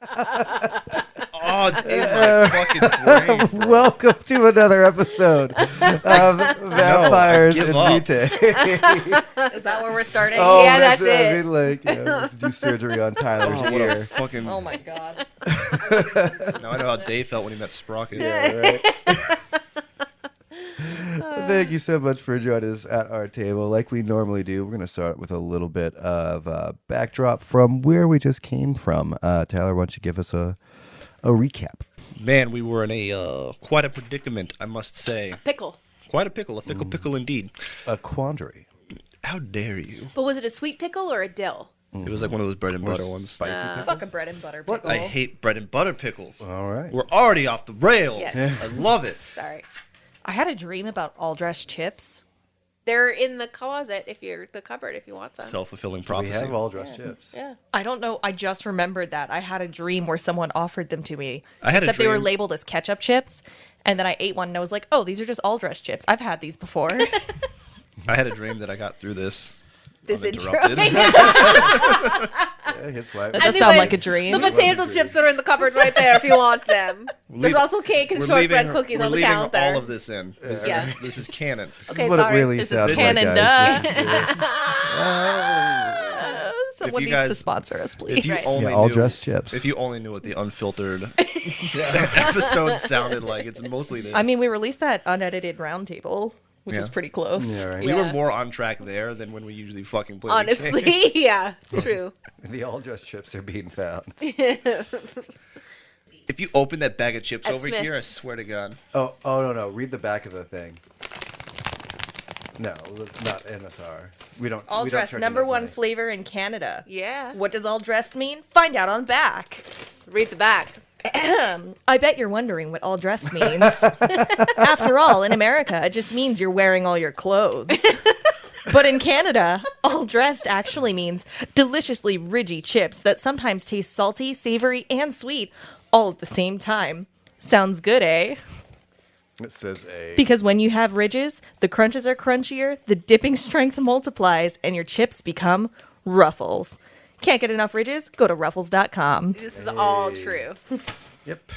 Oh, it's in my fucking brain. Welcome to another episode of Vampires give and up. Vitae. Is that where we're starting? Oh, Yeah, that's I it. mean, like, to do surgery on Tyler's Oh, what a ear. fucking... Oh my god. Now I know how Dave felt when he met Sprocket. Yeah, right. Thank you so much for joining us at our table. Like we normally do, we're going to start with a little bit of backdrop from where we just came from. Tyler, why don't you give us a recap? Man, we were in a quite a predicament, I must say. Pickle. Quite a pickle, a fickle pickle indeed. A quandary. How dare you? But was it a sweet pickle or a dill? It was like one of those bread and butter ones. Spicy pickles? Fuck a bread and butter pickle. I hate bread and butter pickles. All right. We're already off the rails. Yes. I love it. Sorry. I had a dream about all dressed chips. They're in the closet the cupboard if you want some. Self-fulfilling We prophecy. have all dressed chips. Yeah. I don't know. I just remembered that. I had a dream where someone offered them to me. I had a Except they were dream- labeled as ketchup chips. And then I ate one and I was like, oh, these are just all dressed chips. I've had these before. I had a dream that I got through this Intro. uninterrupted. Yeah, hits right. That does sound like a dream. The potato chips that are in the cupboard right there if you want them. There's also cake and We're shortbread leaving- cookies we're on the leaving counter. all of this in. This, Yeah. this is canon. This Okay, is what sorry. it really This is sounds like, canon, guys. Someone you needs to guys- sponsor us, please. If you Right. only Yeah, all knew, dressed chips. If you only knew what the unfiltered episode sounded like, it's mostly this. I mean, we released that unedited roundtable, which Yeah. is pretty close. Yeah, right. we were Yeah. more on track there than when we usually fucking play. the game. Honestly, yeah. True. The all dressed chips are being found. If you open that bag of chips At over here, I Smith's. swear to God. Oh, no. Read the back of the thing. No, not NSR. We don't. All we don't dressed, charge number enough one money. flavor in Canada. Yeah. What does all dressed mean? Find out on back. Read the back. I bet you're wondering what all dressed means. After all, in America, it just means you're wearing all your clothes. But in Canada, all dressed actually means deliciously ridgy chips that sometimes taste salty, savory, and sweet all at the same time. Sounds good, eh? It says a. Because when you have ridges, the crunches are crunchier, the dipping strength multiplies, and your chips become ruffles. Can't get enough ridges? Go to ruffles.com. This is all true. Yep.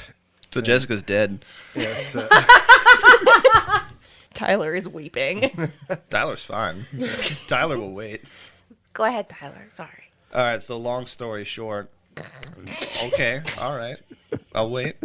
So Jessica's dead. Yes. Tyler is weeping. Tyler's fine. Tyler will wait. Go ahead, Tyler. Sorry. All right, so long story short. Okay, all right. I'll wait.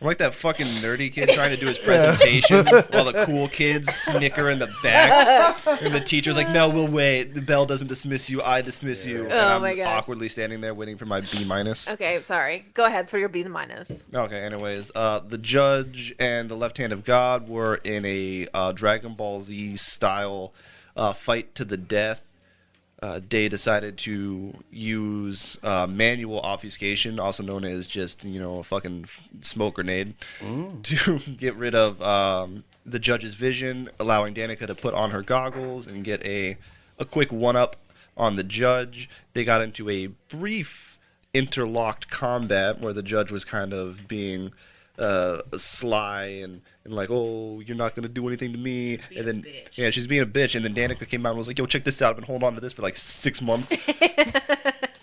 I'm like that fucking nerdy kid trying to do his presentation while the cool kids snicker in the back. And the teacher's like, no, we'll wait. The bell doesn't dismiss you. I dismiss you. And Oh I'm my God. awkwardly standing there waiting for my B minus. Okay, sorry. Go ahead for your B minus. Okay, anyways. The judge and the left hand of God were in a Dragon Ball Z style fight to the death. Dae decided to use manual obfuscation, also known as just, a fucking smoke grenade, to get rid of the judge's vision, allowing Danika to put on her goggles and get a quick one-up on the judge. They got into a brief interlocked combat where the judge was kind of being sly and like, oh, you're not gonna do anything to me, and then yeah, she's being a bitch, and then Danika came out and was like, yo, check this out, I've been holding on to this for like 6 months.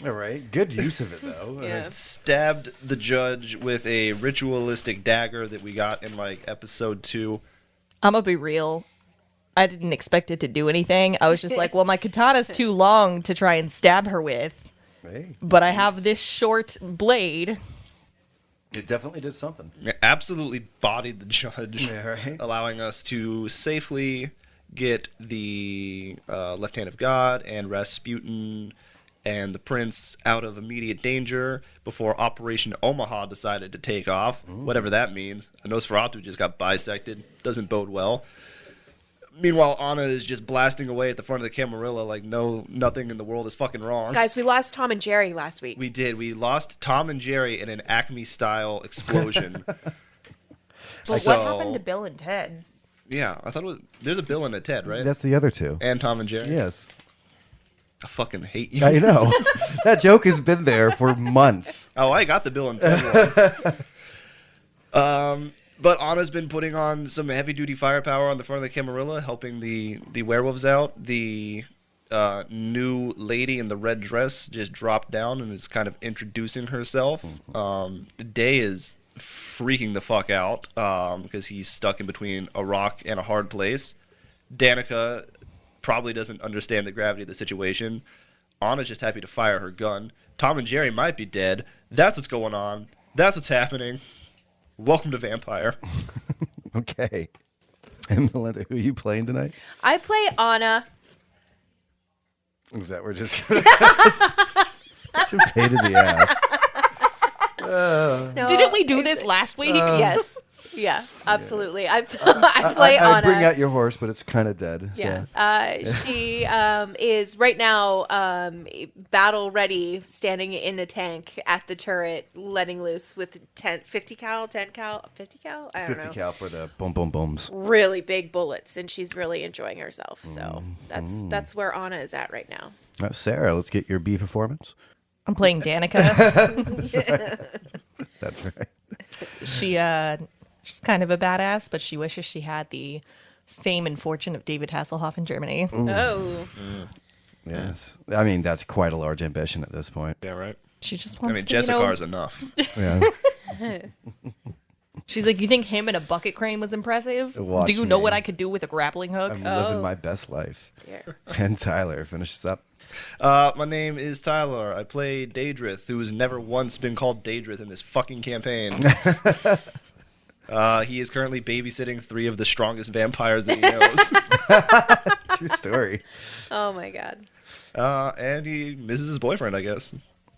All right. Good use of it though. Yeah. Stabbed the judge with a ritualistic dagger that we got in like episode 2. I'm gonna be real. I didn't expect it to do anything. I was just like, well, my katana's too long to try and stab her with, Hey, but I have this short blade. it definitely did something. It absolutely bodied the judge, Yeah, right. allowing us to safely get the left hand of God and Rasputin and the prince out of immediate danger before Operation Omaha decided to take off, whatever that means. A Nosferatu just got bisected. Doesn't bode well. Meanwhile, Anna is just blasting away at the front of the Camarilla like nothing in the world is fucking wrong. Guys, we lost Tom and Jerry last week. We did. We lost Tom and Jerry in an Acme-style explosion. But So- what happened to Bill and Ted? Yeah, I thought it was... There's a Bill and a Ted, right? That's the other two. And Tom and Jerry? Yes. I fucking hate you. I know. That joke has been there for months. Oh, I got the Bill and Ted one. But Anna's been putting on some heavy-duty firepower on the front of the Camarilla, helping the werewolves out. The new lady in the red dress just dropped down and is kind of introducing herself. Dae is freaking the fuck out because he's stuck in between a rock and a hard place. Danika probably doesn't understand the gravity of the situation. Anna's just happy to fire her gun. Tom and Jerry might be dead. That's what's going on. That's what's happening. Welcome to Vampire. Okay. And Melinda, who are you playing tonight? I play Anna. Is that we're just such a pain in the ass? No, Didn't we do this last week? Yes. Yeah, absolutely. I play I Anna. bring out your horse, but it's kind of dead. Yeah. So. She is right now battle ready, standing in a tank at the turret, letting loose with 50 cal? I don't 50 know. cal for the boom, boom, booms. Really big bullets, and she's really enjoying herself. So that's where Anna is at right now. Sarah, let's get your B performance. I'm playing Danika. That's right. She's kind of a badass, but she wishes she had the fame and fortune of David Hasselhoff in Germany. Oh. Yes. I mean, that's quite a large ambition at this point. Yeah, right. She just I wants mean, to, Jessica's enough. Yeah. She's like, you think him in a bucket crane was impressive? Watch Do you know me. what I could do with a grappling hook? I'm living my best life. Dear. And Tyler finishes up. My name is Tyler. I play Daedrith, who has never once been called Daedrith in this fucking campaign. He is currently babysitting 3 of the strongest vampires that he knows. True story. Oh my god. And he misses his boyfriend, I guess.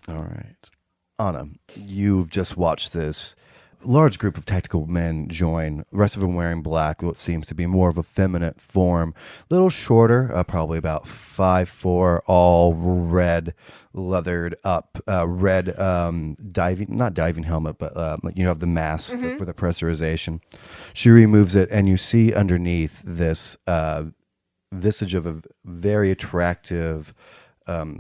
All right. Anna, you've just watched this large group of tactical men join, the rest of them wearing black, what seems to be more of a feminine form, a little shorter, probably about 5'4", all red, leathered up, red not diving helmet, but you have the mask for the pressurization. She removes it, and you see underneath this visage of a very attractive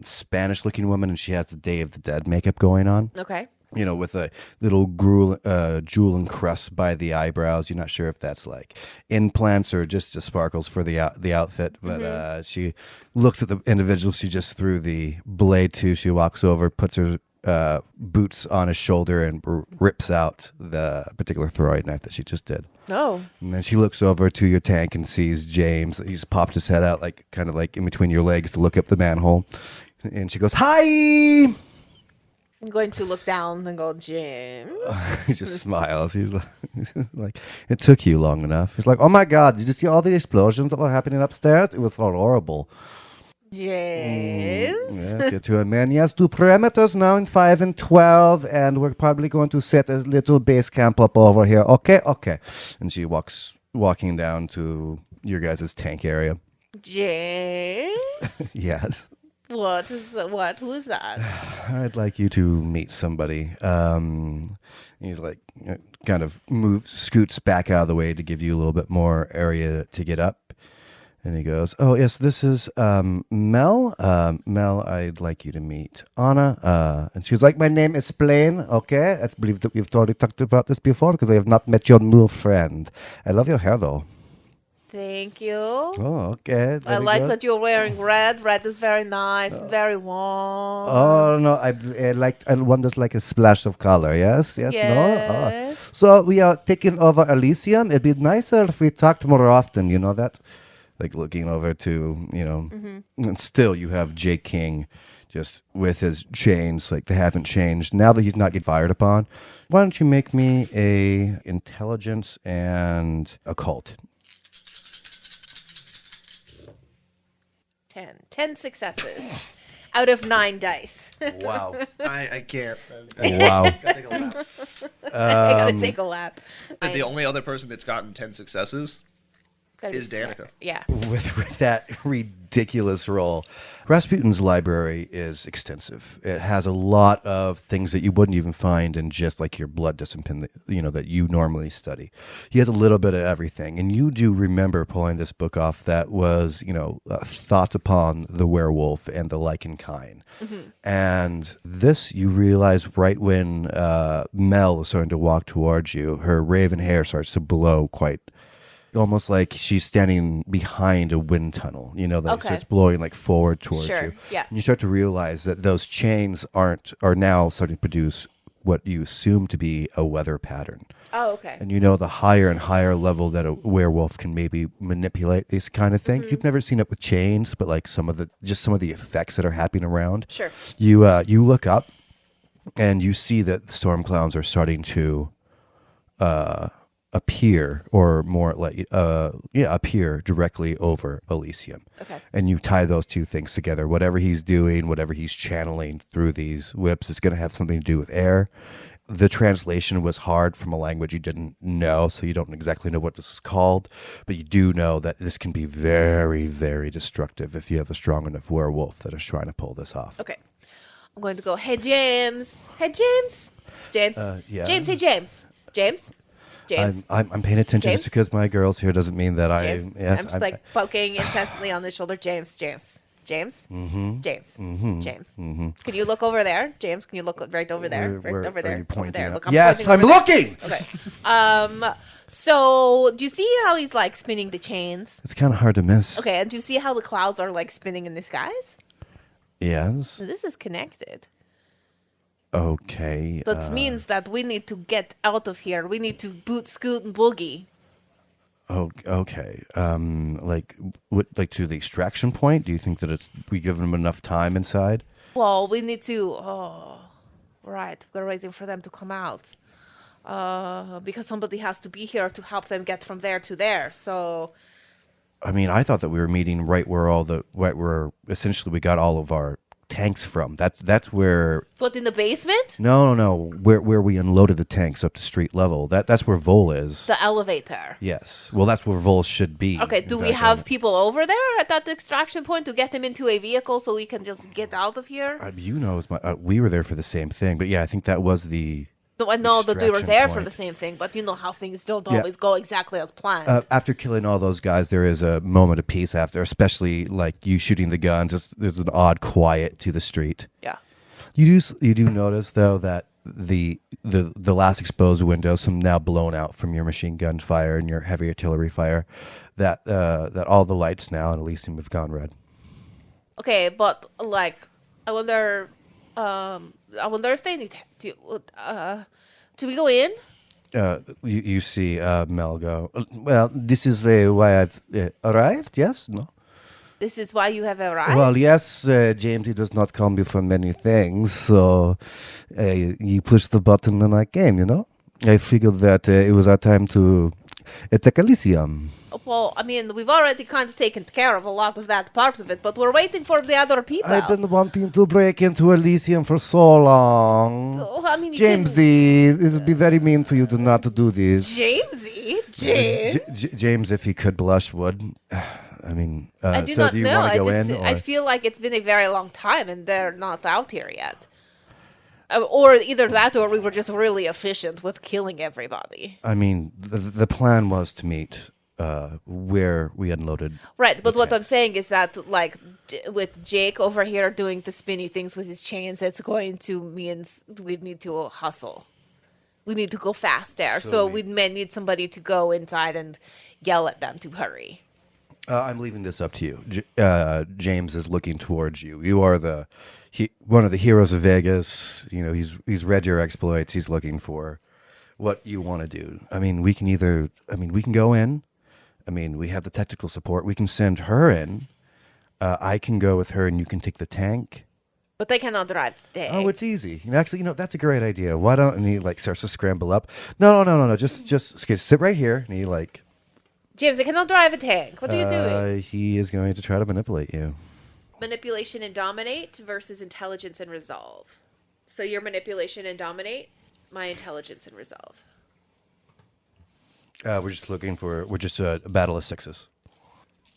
Spanish-looking woman, and she has the Day of the Dead makeup going on. Okay. You know, with a little jewel encrust by the eyebrows. You're not sure if that's like implants or just sparkles for the outfit. But she looks at the individual she just threw the blade to. She walks over, puts her boots on his shoulder, and rips out the particular throwing knife that she just did. Oh. And then she looks over to your tank and sees James. He's popped his head out, like kind of like in between your legs to look up the manhole. And she goes, "Hi!" I'm going to look down and go, James. He just smiles. He's like, it took you long enough. He's like, oh my God, did you see all the explosions that were happening upstairs? It was horrible. James. Yes, you're 2 men. Yes, 2 perimeters now in 5 and 12, and we're probably going to set a little base camp up over here. Okay. And she walking down to your guys' tank area. James. Yes. What? Who is that? I'd like you to meet somebody. He's like, kind of scoots back out of the way to give you a little bit more area to get up. And he goes, oh, yes, this is Mel. Mel, I'd like you to meet Anna. And she was like, my name is Blaine. Okay, I believe that we've already talked about this before because I have not met your new friend. I love your hair, though. Thank you. Oh, okay. I like that you're wearing red. Red is very nice, very warm. Oh no! I want just like a splash of color. Yes. No. Yes. So we are taking over Elysium. It'd be nicer if we talked more often. You know that, like looking over to and still you have Jake King, just with his chains like they haven't changed. Now that he's not getting fired upon, why don't you make me a intelligence and occult? 10 successes out of 9 dice. Wow! I can't. Wow! Gotta take a lap. I gotta take a lap. The only other person that's gotten 10 successes Gotta be is Danika. Yeah. With that ridiculous roll. Rasputin's library is extensive. It has a lot of things that you wouldn't even find in just like your blood discipline, that you normally study. He has a little bit of everything. And you do remember pulling this book off that was, thought upon the werewolf and the lichen kind. Mm-hmm. And this, you realize right when Mel is starting to walk towards you, her raven hair starts to blow quite almost like she's standing behind a wind tunnel, that so it's blowing like forward towards Sure, you. yeah. And you start to realize that those chains are now starting to produce what you assume to be a weather pattern. Oh, okay. And the higher and higher level that a werewolf can maybe manipulate these kind of things. You've never seen it with chains, but like some of the effects that are happening around. Sure. You look up and you see that the storm clouds are starting to appear, or more like appear directly over Elysium. Okay. And you tie those two things together. Whatever he's doing, whatever he's channeling through these whips, is going to have something to do with air. The translation was hard from a language you didn't know, so you don't exactly know what this is called, but you do know that this can be very, very destructive if you have a strong enough werewolf that is trying to pull this off. Okay. I'm going to go, hey, James. Hey, James. James. Yeah. James, hey, James. James. James. I'm paying attention. James? Just because my girl's here doesn't mean that James. Yes, I'm just like poking incessantly on the shoulder. James. James. James. Mm-hmm. James. Mm-hmm. James. Mm-hmm. Can you look over there? James, can you look right over there? Where over are there. you pointing over there. at? Look, Yes, pointing I'm over there. looking. Okay. So do you see how he's like spinning the chains? It's kind of hard to miss. Okay, and do you see how the clouds are like spinning in the skies? Yes. So this is connected. Okay. So it means that we need to get out of here. We need to boot, scoot, and boogie. Oh, okay. Like to the extraction point? Do you think that we give them enough time inside? Well, we need to. Oh, right. We're waiting for them to come out. Because somebody has to be here to help them get from there to there. So. I mean, I thought that we were meeting right where essentially we got all of our tanks from. That's where. What, in the basement? No. Where we unloaded the tanks up to street level. That's where Vol is. The elevator. Yes. Well, that's where Vol should be. Okay, do we have people over there at that extraction point to get them into a vehicle so we can just get out of here? We were there for the same thing, but yeah, I think that was the. No, I know that we were extraction there for point. the same thing, but you know how things don't Yeah. always go exactly as planned. After killing all those guys, there is a moment of peace after, especially like you shooting the guns. There's an odd quiet to the street. Yeah. You do notice though that the last exposed windows, some now blown out from your machine gun fire and your heavy artillery fire, that all the lights now in Elysium have gone red. Okay, but like, I wonder if they need to. Do we go in? You see Mel go, well, this is why I've arrived, yes? No? This is why you have arrived? Well, yes, James, he does not come before many things, so you push the button and I came, I figured that it was our time to attack Elysium. Well, I mean, we've already kind of taken care of a lot of that part of it, but we're waiting for the other people. I've been wanting to break into Elysium for so long. So, I mean, Jamesy, it would be very mean for you to not do this. Jamesy? James? James, if he could blush, would. I mean, I do so not do you know. want to go in? I feel like it's been a very long time and they're not out here yet. Or either that or we were just really efficient with killing everybody. I mean, the plan was to meet where we unloaded. Right, but what tanks. I'm saying is that, like, with Jake over here doing the spinny things with his chains, it's going to mean we need to hustle. We need to go fast there. So we may need somebody to go inside and yell at them to hurry. I'm leaving this up to you. James is looking towards you. You are one of the heroes of Vegas. He's read your exploits. He's looking for what you want to do. I mean, we can go in. I mean, we have the technical support. We can send her in. I can go with her, and you can take the tank. But they cannot drive the tank. Oh, it's easy. Actually, that's a great idea. Why don't? And he starts to scramble up. No. Just okay, sit right here. And he James, I cannot drive a tank. What are you doing? He is going to try to manipulate you. Manipulation and dominate versus intelligence and resolve. So your manipulation and dominate, my intelligence and resolve. We're just a battle of sixes.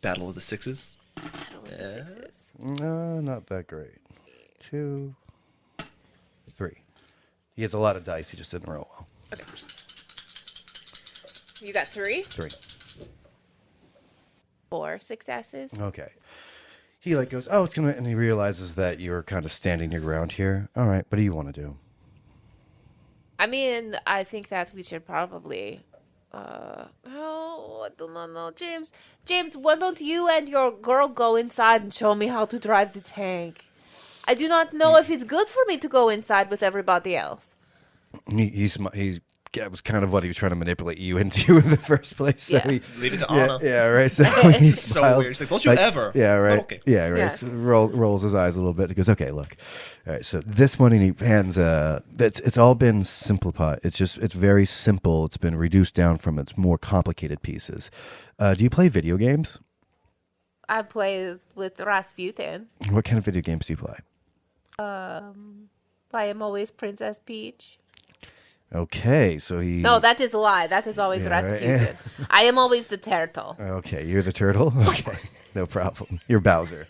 Battle of the Sixes. Battle of the sixes. No, not that great. 2, 3. He has a lot of dice. He just didn't roll well. Okay. You got 3? 3. 4 successes. Okay. He goes, oh, it's gonna, and he realizes that you're kind of standing your ground here. All right, what do you want to do? I mean, I think that we should probably. Well, I do not know. James, why don't you and your girl go inside and show me how to drive the tank? I do not know if it's good for me to go inside with everybody else. That was kind of what he was trying to manipulate you into in the first place. So Yeah. Leave it to Anna. yeah, right. So he So smiles, weird. He's like, don't you ever. Yeah, right. But okay. Yeah, right. Yeah. So rolls his eyes a little bit. He goes, okay, look. All right, so this one, and he hands, it's all been simplified. It's very simple. It's been reduced down from its more complicated pieces. Do you play video games? I play with Rasputin. What kind of video games do you play? I am always Princess Peach. Okay, so he... No, that is a lie. That is always Yeah, right. Rasputin. I am always the turtle. Okay, you're the turtle? Okay, no problem. You're Bowser.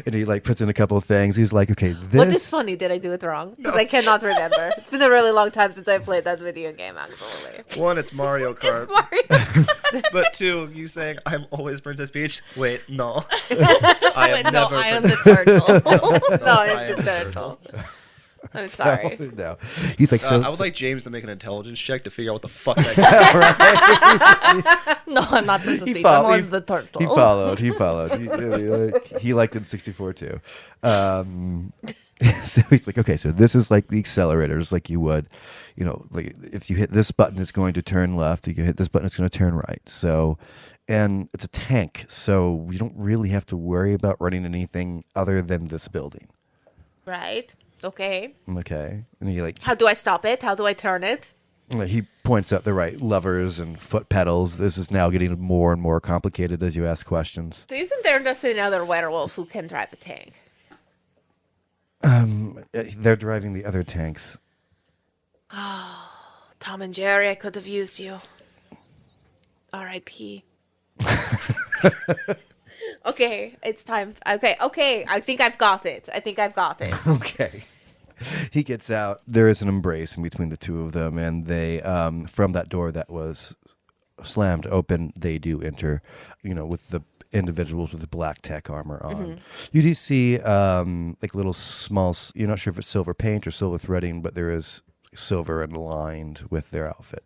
And he, puts in a couple of things. He's like, okay, this... What is funny? Did I do it wrong? Because I cannot remember. It's been a really long time since I played that video game, actually. One, it's Mario Kart. Mario. But two, you saying, I'm always Princess Peach? Wait, no. I am No, never I am Princess the turtle. No, I I'm am the the turtle. I'm sorry. No. He's like, so... I would like James to make an intelligence check to figure out what the fuck that guy No, I'm not Princess Peach. I'm followed- always the turtle. He followed. He liked it in 64 too. So he's like, okay, so this is like the accelerators, like you would, like if you hit this button, it's going to turn left. If you hit this button, it's going to turn right. So, and it's a tank, so you don't really have to worry about running anything other than this building. Right. Okay. Okay, and he How do I stop it? How do I turn it? he points out the right levers and foot pedals. This is now getting more and more complicated as you ask questions. So isn't there just another werewolf who can drive a tank? They're driving the other tanks. Tom and Jerry, I could have used you. R.I.P. Okay, it's time. Okay. I think I've got it. Okay. He gets out. There is an embrace in between the two of them, and they, from that door that was slammed open, they do enter, with the individuals with the black tech armor on. Mm-hmm. You do see, little small, you're not sure if it's silver paint or silver threading, but there is silver and aligned with their outfit.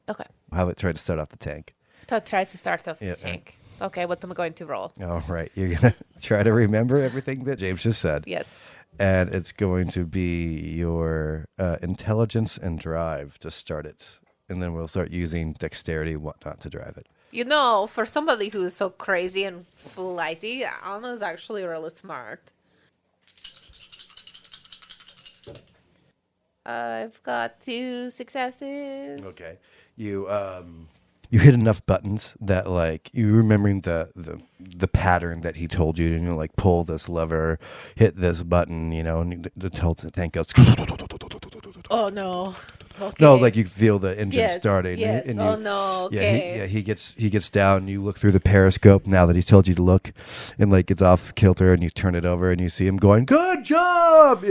Okay. How it tried to start off the tank. So try to start off Yeah. the tank. Okay, what am I going to roll? All right. You're going to try to remember everything that James just said. Yes. And it's going to be your intelligence and drive to start it. And then we'll start using dexterity and whatnot to drive it. For somebody who is so crazy and flighty, Anna's actually really smart. I've got 2 successes. Okay. You hit enough buttons that you remembering the pattern that he told you to pull this lever, hit this button, and the tank goes. Oh no. Okay. No, you feel the engine starting. Yes. And Oh no. Okay. Yeah, he gets down. You look through the periscope now that he's told you to look, and it's off kilter, and you turn it over, and you see him going, "Good job!"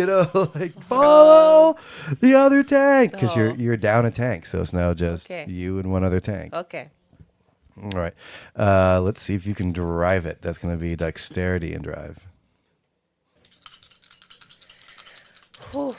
Follow the other tank because No. you're down a tank, so it's now just Okay. you and one other tank. Okay. All right, let's see if you can drive it. That's going to be dexterity and drive. Whew.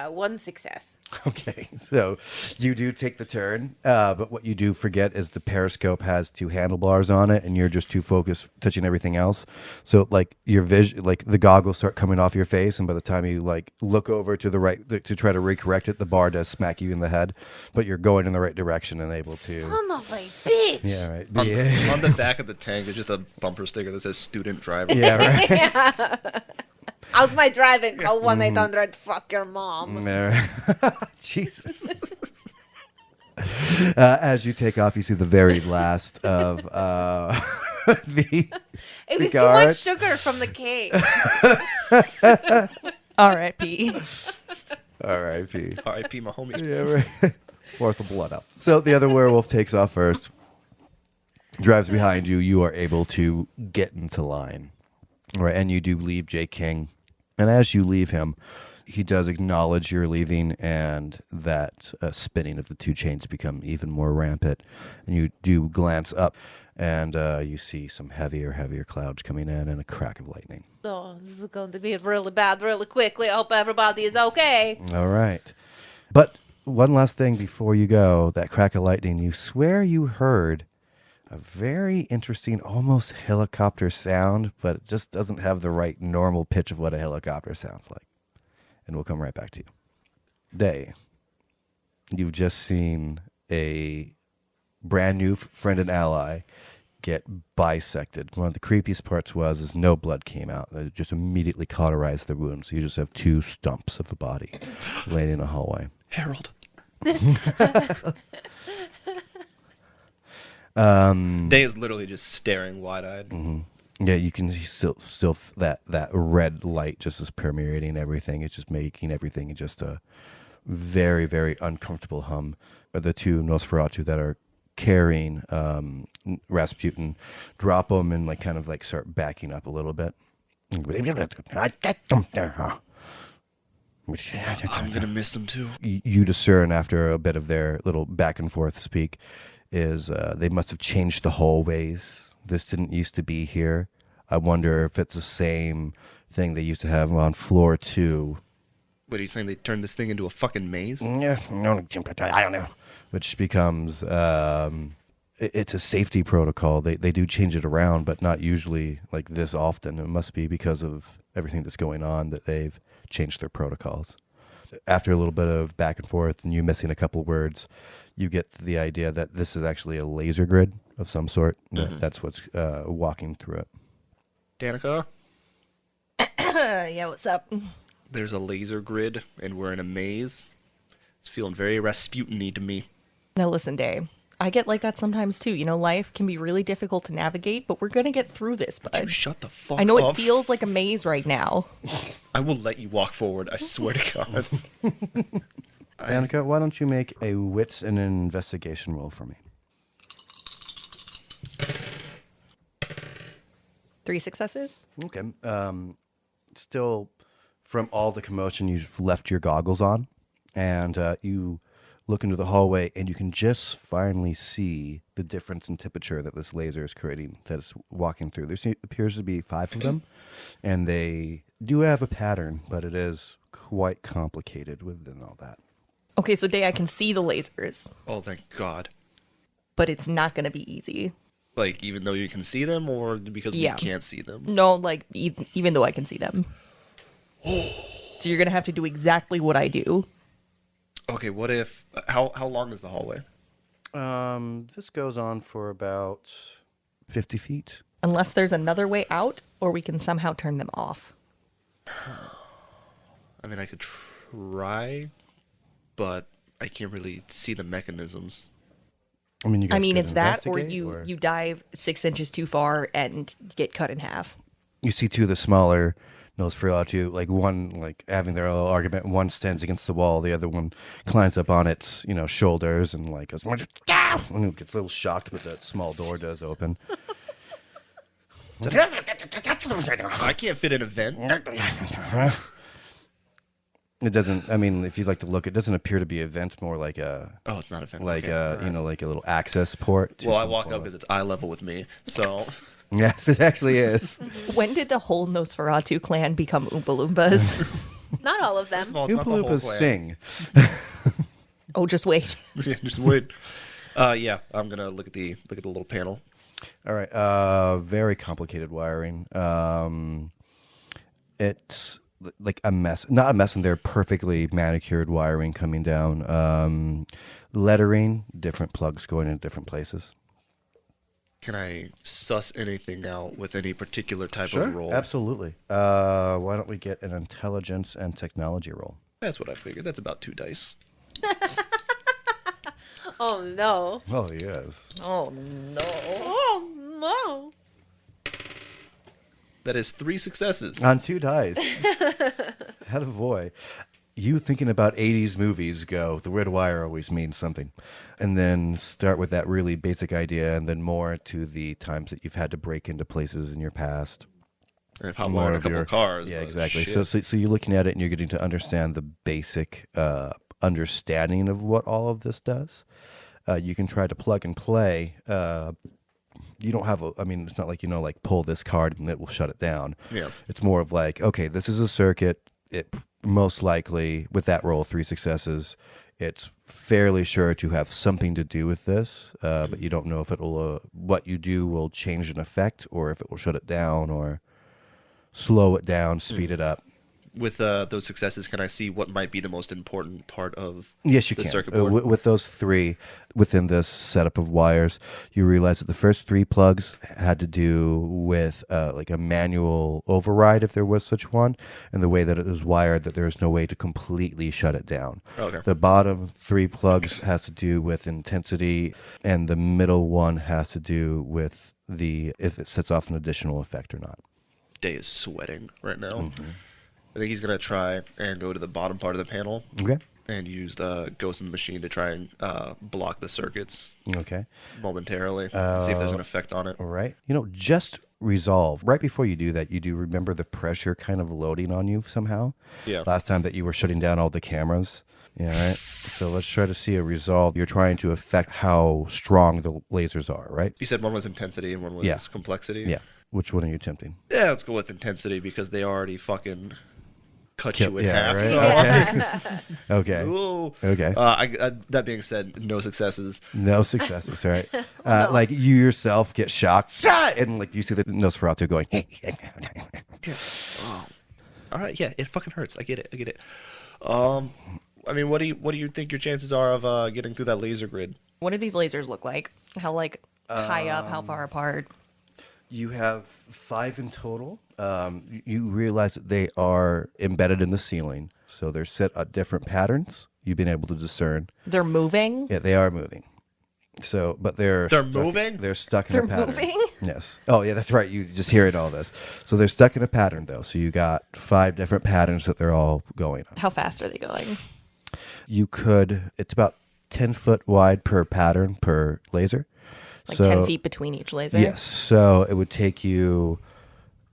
1 success. Okay, so you do take the turn, but what you do forget is the periscope has 2 handlebars on it, and you're just too focused touching everything else. So your vision, the goggles start coming off your face, and by the time you look over to the right to try to recorrect it, the bar does smack you in the head, but you're going in the right direction and able to. Son of a bitch. Yeah, right. on the back of the tank, there's just a bumper sticker that says student driver. Yeah, right. How's my driving? Call 1-800 fuck your mom. Jesus. As you take off, you see the very last of the. It was too guard. much sugar from the cake. R.I.P. R.I.P. R.I.P. my homies. Yeah, right. Force the blood out. So the other werewolf takes off first, drives behind you. You are able to get into line. All right, and you do leave J. King. And as you leave him, he does acknowledge you're leaving, and that spinning of the 2 chains become even more rampant. And you do glance up, and you see some heavier clouds coming in and a crack of lightning. Oh, this is going to be really bad really quickly. I hope everybody is okay. All right. But one last thing before you go, that crack of lightning, you swear you heard a very interesting, almost helicopter sound, but it just doesn't have the right normal pitch of what a helicopter sounds like. And we'll come right back to you. Dae, you've just seen a brand new friend and ally get bisected. One of the creepiest parts is no blood came out. It just immediately cauterized the wound. So you just have two stumps of a body laying in a hallway. Harold. Dae is literally just staring wide-eyed. Mm-hmm. Yeah, you can still that red light just is permeating everything. It's just making everything just a very, very uncomfortable hum. The two Nosferatu that are carrying Rasputin drop him and kind of start backing up a little bit. I'm gonna miss him too. You discern after a bit of their little back and forth speak is they must have changed the hallways. This didn't used to be here. I wonder if it's the same thing they used to have on floor 2. What are you saying? They turned this thing into a fucking maze? Yeah, no, I don't know. Which becomes it's a safety protocol. They do change it around, but not usually like this often. It must be because of everything that's going on that they've changed their protocols. After a little bit of back and forth and you missing a couple words, you get the idea that this is actually a laser grid of some sort. Mm-hmm. That's what's walking through it. Danika? Yeah, what's up? There's a laser grid, and we're in a maze. It's feeling very Rasputin-y to me. Now listen, Dae. I get like that sometimes too. You know, life can be really difficult to navigate, but we're going to get through this, bud. You shut the fuck up. I know it feels like a maze right now. I will let you walk forward, I swear to God. Danika, why don't you make a wits and an investigation roll for me? 3 successes? Okay. Still, from all the commotion, you've left your goggles on, and you look into the hallway, and you can just finally see the difference in temperature that this laser is creating, that it's walking through. There appears to be 5 of them, and they do have a pattern, but it is quite complicated within all that. Okay, so Dae, I can see the lasers, Oh, thank God. but it's not going to be easy. Like, even though you can see them, or because we Yeah. can't see them? No, like, even though I can see them. So you're going to have to do exactly what I do. Okay, what if... How long is the hallway? This goes on for about 50 feet. Unless there's another way out, or we can somehow turn them off. I mean, I could try, but I can't really see the mechanisms. I mean, you guys could it's that, or investigate, you dive 6 inches too far and get cut in half. You see two of the smaller Nosferatu, like one like having their little argument. One stands against the wall, the other one climbs up on its shoulders and like goes, and it gets a little shocked, but the small door does open. I can't fit in a vent. It doesn't. I mean, if you'd like to look, it doesn't appear to be a vent. More like a Oh, it's not a vent. like Okay, a all right. like a little access port. to Well, I some walk form up of- because it's eye level with me, so... Yes, it actually is. When did the whole Nosferatu clan become Oompa Loompas? Not all of them. First of all, it's not Oompa the whole Loompas clan. sing. Oh, just wait. Yeah, just wait. Yeah, I'm gonna look at the little panel. All right. Very complicated wiring. It's like a mess. Not a mess, and they're perfectly manicured wiring coming down. Lettering, different plugs going in different places. Can I suss anything out with any particular type of roll? Absolutely. Why don't we get an intelligence and technology roll? That's what I figured. That's about 2 dice. Oh no. Oh, yes. Oh, no. Oh no. That is 3 successes. On 2 dice. Had a boy. You thinking about 80s movies go, the red wire always means something. And then start with that really basic idea and then more to the times that you've had to break into places in your past. And if I'm wearing a couple of cars. Yeah, but exactly. shit. So you're looking at it and you're getting to understand the basic understanding of what all of this does. You can try to plug and play. You don't have it's not like, like pull this card and it will shut it down. Yeah. It's more of like, okay, this is a circuit. most likely with that roll, 3 successes, it's fairly sure to have something to do with this, but you don't know if it'll what you do will change an effect, or if it will shut it down, or slow it down, speed it up. With those successes, can I see what might be the most important part of Yes, you the can. circuit board? With those 3 within this setup of wires, you realize that the first 3 plugs had to do with like a manual override, if there was such one, and the way that it was wired, that there is no way to completely shut it down. Okay. The bottom 3 plugs has to do with intensity, and the middle one has to do with if it sets off an additional effect or not. Dae is sweating right now. I think he's going to try and go to the bottom part of the panel Okay. and use the Ghost in the Machine to try and block the circuits Okay. momentarily, see if there's an effect on it. All right. Just resolve. Right before you do that, you do remember the pressure kind of loading on you somehow. Yeah. Last time that you were shutting down all the cameras. Yeah, right. So let's try to see a resolve. You're trying to affect how strong the lasers are, right? You said one was intensity and one was Yeah. complexity? Yeah. Which one are you attempting? Yeah, let's go with intensity because they already fucking cut you in Yeah, half. right? So. Okay. Ooh. Okay. That being said, no successes. No successes, all right. Like you yourself get shocked, and like you see the Nosferatu going. All right, yeah, it fucking hurts. I get it. I mean, what do you think your chances are of getting through that laser grid? What do these lasers look like? How high up? How far apart? You have 5 in total. You realize that they are embedded in the ceiling, so they're set at different patterns. You've been able to discern. They're moving. Yeah, they are moving. So, but they're moving? They're stuck in They're a pattern. moving? Yes. Oh, yeah, that's right. You just hearing all this. So they're stuck in a pattern, though. So you got 5 different patterns that they're all going on. How fast are they going? You could. It's about 10 foot wide per pattern per laser. Like So- 10 feet between each laser? Yes. So it would take you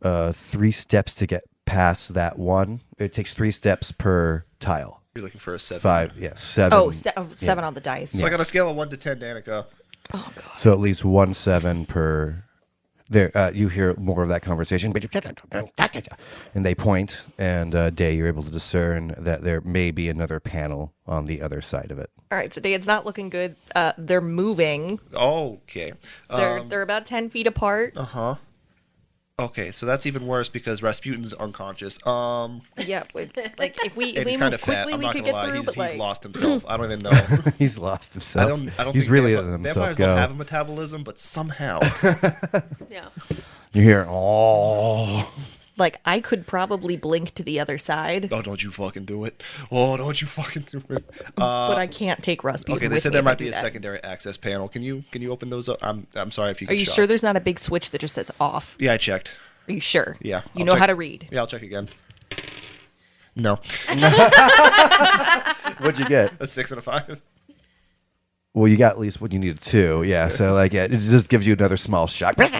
3 steps to get past that one. It takes 3 steps per tile. You're looking for a 7. 5, yes, 7. Oh, 7 on the dice. So I got a scale of 1 to 10, Danica. Oh, God. So at least 1 7 per. There, you hear more of that conversation, and they point, and Dae, you're able to discern that there may be another panel on the other side of it. All right, so Dae, it's not looking good. They're moving. Okay. They're about 10 feet apart. Uh-huh. Okay, so that's even worse because Rasputin's unconscious. Yeah, like if we And he's move kind of fat. quickly, I'm we not could gonna get lie. through. He's But like, lost himself. I don't even know. He's lost himself. I don't He's think really letting himself vampires go. don't have a metabolism, but somehow. Yeah. You hear, oh. like I could probably blink to the other side, Oh, don't you fucking do it. Oh, don't you fucking do it. but I can't take Rasputin. Okay, they with said me there if I might do be a that. secondary access panel. Can you open those up? I'm sorry if you Are get you shocked. sure there's not a big switch that just says off? Yeah, I checked. Are you sure? Yeah. You I'll know check- how to read. Yeah, I'll check again. No. What'd you get? A 6 and a 5. Well, you got at least what you needed 2. Yeah, so like it just gives you another small shock. Yep.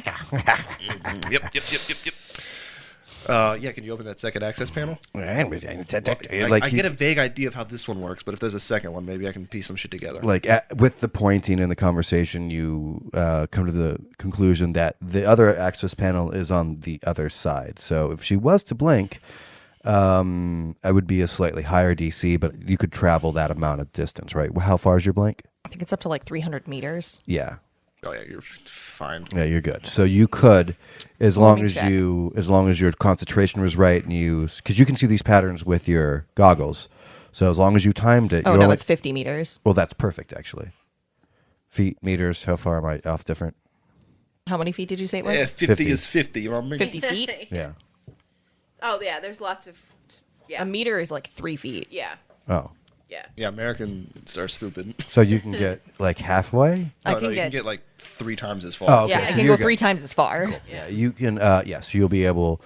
Yeah, can you open that second access panel? I get a vague idea of how this one works, but if there's a second one, maybe I can piece some shit together. With the pointing and the conversation, you come to the conclusion that the other access panel is on the other side. So if she was to blink, I would be a slightly higher DC, but you could travel that amount of distance, right? How far is your blink? I think it's up to like 300 meters. Yeah. Oh yeah, you're fine. Yeah, you're good. So you could, as long me as check. your concentration was right, and because you can see these patterns with your goggles. So as long as you timed it, Oh you're no, only, it's 50 meters. well, that's perfect actually. Feet, meters. How far am I off? Different. How many feet did you say it was? Yeah, 50 50. is 50. You know what I mean? 50 feet. Yeah. Oh yeah, there's lots of. Yeah. A meter is like 3 feet. Yeah. Oh, Yeah. Yeah, Americans are stupid. so you can get like halfway. I No, can you get, can get like 3 times as far. Oh, okay. yeah, I so can you're go 3 times as far. Yeah, you can. Yes, you'll be able.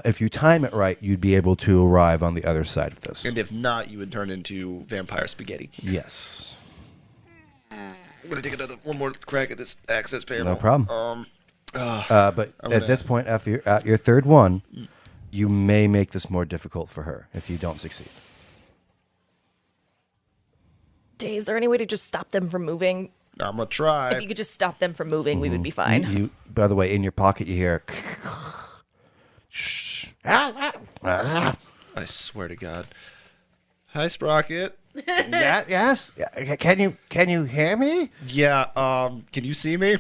If you time it right, you'd be able to arrive on the other side of this. And if not, you would turn into vampire spaghetti. Yes. I'm gonna take one more crack at this access panel. No problem. But I'm at gonna- this point, after at your third one, you may make this more difficult for her if you don't succeed. Dae, is there any way to just stop them from moving? I'm gonna try. If you could just stop them from moving, we would be fine. You, by the way, in your pocket, you hear. I swear to God. Hi, Sprocket. Yeah, yes. Can you hear me? Yeah. Can you see me?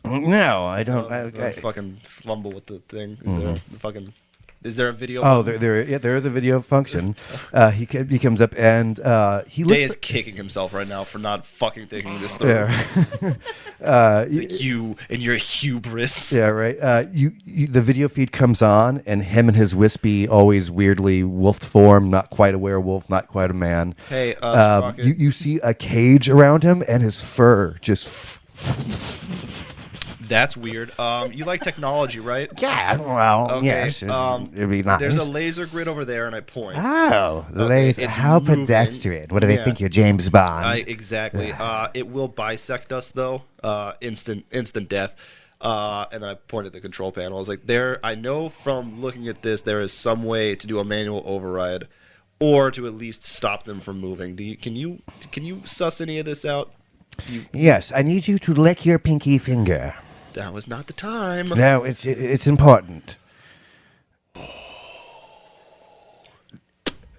No, I don't. I fucking fumble with the thing. Is there a video? Oh, button? there is a video function. He comes up and he Day looks. is kicking himself right now for not fucking thinking this through. Yeah. It's like you and your hubris. Yeah, right. You the video feed comes on, and him and his wispy, always weirdly wolfed form, not quite a werewolf, not quite a man. Hey, Sprocket. you see a cage around him, and his fur just. That's weird. You like technology, right? Yeah, well, Okay, yes, it'd be nice. There's a laser grid over there, and I point. Oh, laser! it's How moving. pedestrian! What do they Yeah. think you're, James Bond? Exactly. It will bisect us though. Instant death. And then I pointed at the control panel. I was like, I know from looking at this, there is some way to do a manual override, or to at least stop them from moving. Can you suss any of this out? Yes, I need you to lick your pinky finger. That was not the time. No, it's important.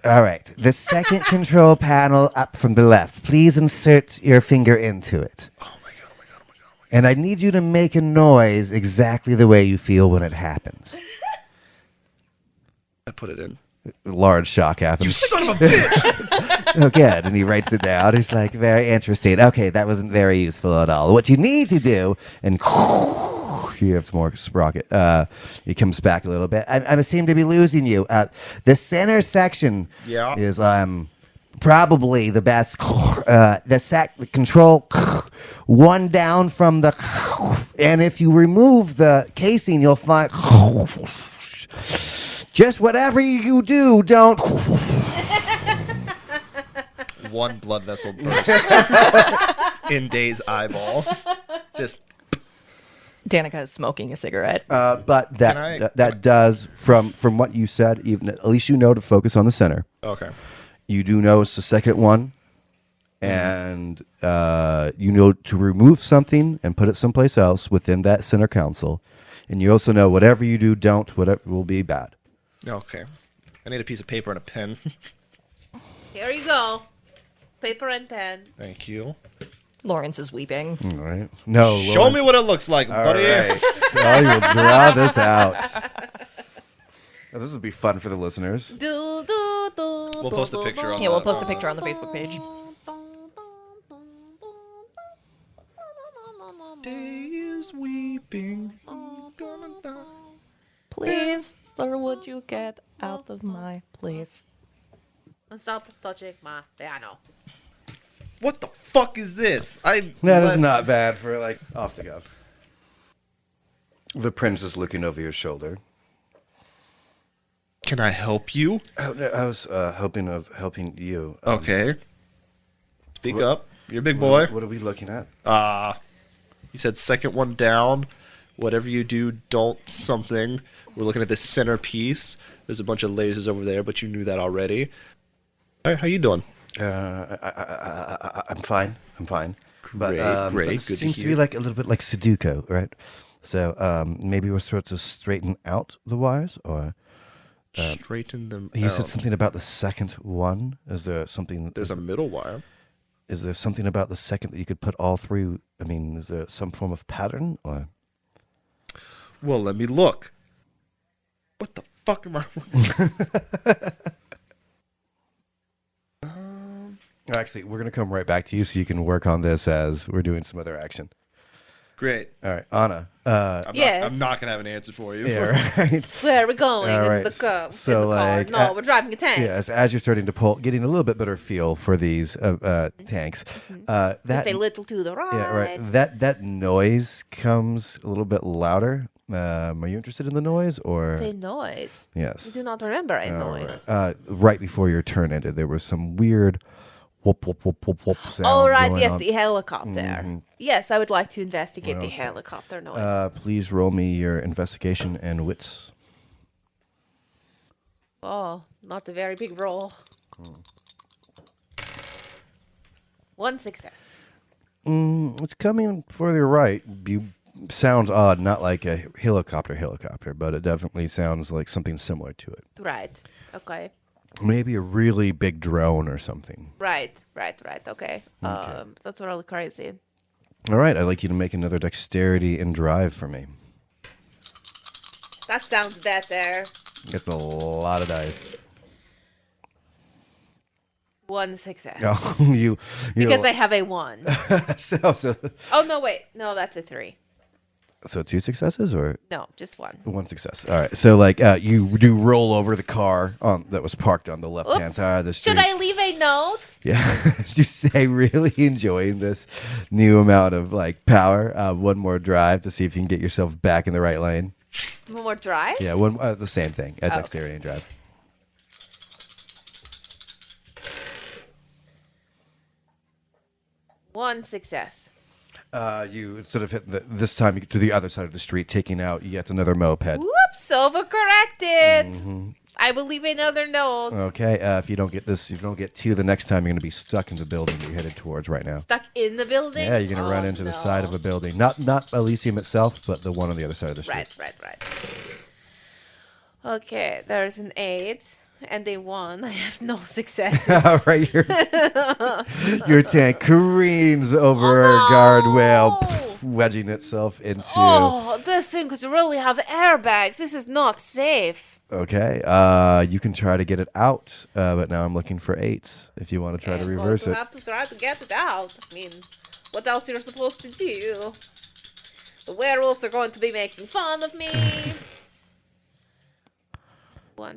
All right, the second control panel up from the left. Please insert your finger into it. Oh my god! And I need you to make a noise exactly the way you feel when it happens. I put it in. Large shock happens. You son of a bitch! Oh, good. And he writes it down. He's like, very interesting. Okay, that wasn't very useful at all. What you need to do, and you have some more sprocket. He comes back a little bit. I seem to be losing you. The center section is probably the best. The control one down from the, and if you remove the casing, you'll find. Just whatever you do, don't. One blood vessel bursts in Day's eyeball. Just Danica is smoking a cigarette. But that does, from what you said, even at least you know to focus on the center. okay. You do know it's the second one, and you know to remove something and put it someplace else within that center console. And you also know whatever you do, don't, whatever will be bad. Okay. I need a piece of paper and a pen. Here you go. Paper and pen. Thank you. Lawrence is weeping. All right. No. Show Lawrence. me what it looks like, All buddy. right. I will draw this out. Now, this would be fun for the listeners. We'll post a picture on Yeah, we'll post a picture on the Facebook page. Day is weeping. He's gonna die. Please, sir, would you get out of my place? Stop touching my piano. What the fuck is this? That is not bad for, like, off the cuff. The prince is looking over your shoulder. Can I help you? Oh, no, I was hoping of helping you. Okay. Speak up. You're a big boy. What are we looking at? You said second one down. Whatever you do, don't something. We're looking at this centerpiece. There's a bunch of lasers over there, but you knew that already. All right, how you doing? I'm fine. But, Great, but great. it Good to seems to hear. be like a little bit like Sudoku, right? So maybe we're supposed to straighten out the wires, or Straighten them you out. said something about the second one. Is there something? There's a middle wire. Is there something about the second that you could put all three? I mean, is there some form of pattern, or? Well, let me look. What the fuck am I looking at? Actually, we're gonna come right back to you so you can work on this as we're doing some other action. Great. All right, Anna. Yes. I'm not going to have an answer for you. Yeah, right. Where are we going All in right, the car? so, in the car? like, No, we're driving a tank. Yes, as you're starting to getting a little bit better feel for these tanks. That Just a little to the right. yeah, right. That noise comes a little bit louder. Are you interested in the noise, or The noise. yes? I do not remember a noise. Right before your turn ended, there was some weird whoop whoop whoop whoop whoop sound. Oh, right. going Yes, on. the helicopter. Yes, I would like to investigate the helicopter noise. Please roll me your investigation and wits. Oh, not a very big roll. One success. It's coming further right. Sounds odd, not like a helicopter, but it definitely sounds like something similar to it. Right. Okay. Maybe a really big drone or something. Right. Okay. That's really crazy. All right, I'd like you to make another dexterity and drive for me. That sounds better. That's a lot of dice. 1 success. Oh, you Because I have a 1. so Oh, no, wait. No, that's a 3. 2 successes or No, just 1. 1 success. All right. So you do roll over the car that was parked on the left-hand Oops. side of the street. Should I leave a note? Yeah. You say really enjoying this new amount of power. One more drive to see if you can get yourself back in the right lane. One more drive? Yeah, the same thing. Dexterity and drive. One success. You sort of hit this time to the other side of the street, taking out yet another moped. Whoops, overcorrected. I will leave another note. Okay, if you don't get 2 the next time, you're going to be stuck in the building you're headed towards right now. Stuck in the building? Yeah, you're going to run into the side of a building. Not Elysium itself, but the one on the other side of the street. Right. Okay, there's an 8 and a 1. I have no success. All right, your tank careens over a guardrail, wedging itself into... Oh, this thing could really have airbags. This is not safe. Okay, you can try to get it out, but now I'm looking for 8s if you want to try to reverse it. You have to try to get it out. I mean, what else you're supposed to do? The werewolves are going to be making fun of me.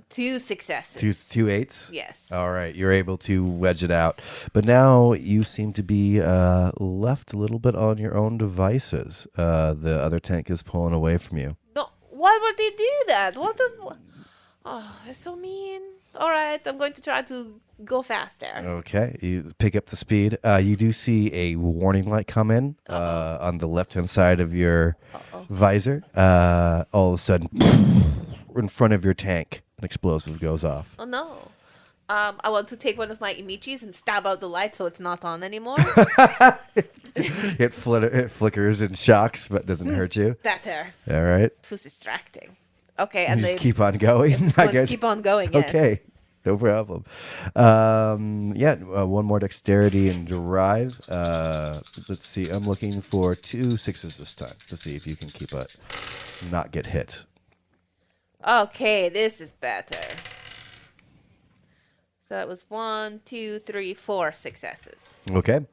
2 successes. 2 8s? Yes. All right, you're able to wedge it out. But now you seem to be left a little bit on your own devices. The other tank is pulling away from you. No, why would they do that? What the... Oh, they're so mean. All right, I'm going to try to go faster. Okay, you pick up the speed. You do see a warning light come in on the left-hand side of your visor. All of a sudden, in front of your tank, an explosive goes off. Oh, no. I want to take one of my imichis and stab out the light so it's not on anymore. It flickers and shocks, but doesn't hurt you. Better. All right. Too distracting. Okay, You and just keep on going. I'm just going to keep on going. Yes. Okay, no problem. One more dexterity and drive. Let's see. I'm looking for 2 6s this time to see if you can keep it, not get hit. Okay, this is better. So that was 1, 2, 3, 4 successes. Okay.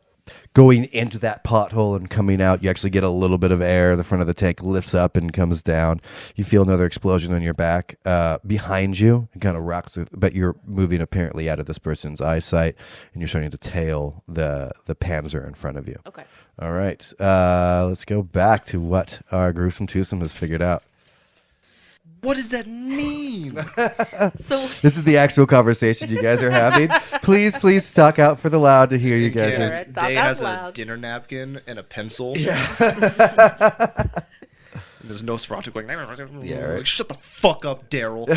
Going into that pothole and coming out, you actually get a little bit of air. The front of the tank lifts up and comes down. You feel another explosion on your back. Behind you, it kind of rocks, but you're moving apparently out of this person's eyesight, and you're starting to tail the Panzer in front of you. Okay. All right. Let's go back to what our gruesome twosome has figured out. What does that mean? So This is the actual conversation you guys are having. Please talk out for the loud to hear you guys. Yeah. Talk Day out has loud. a dinner napkin and a pencil. There's no Sriracha going. Yeah, right. Like, shut the fuck up, Daryl.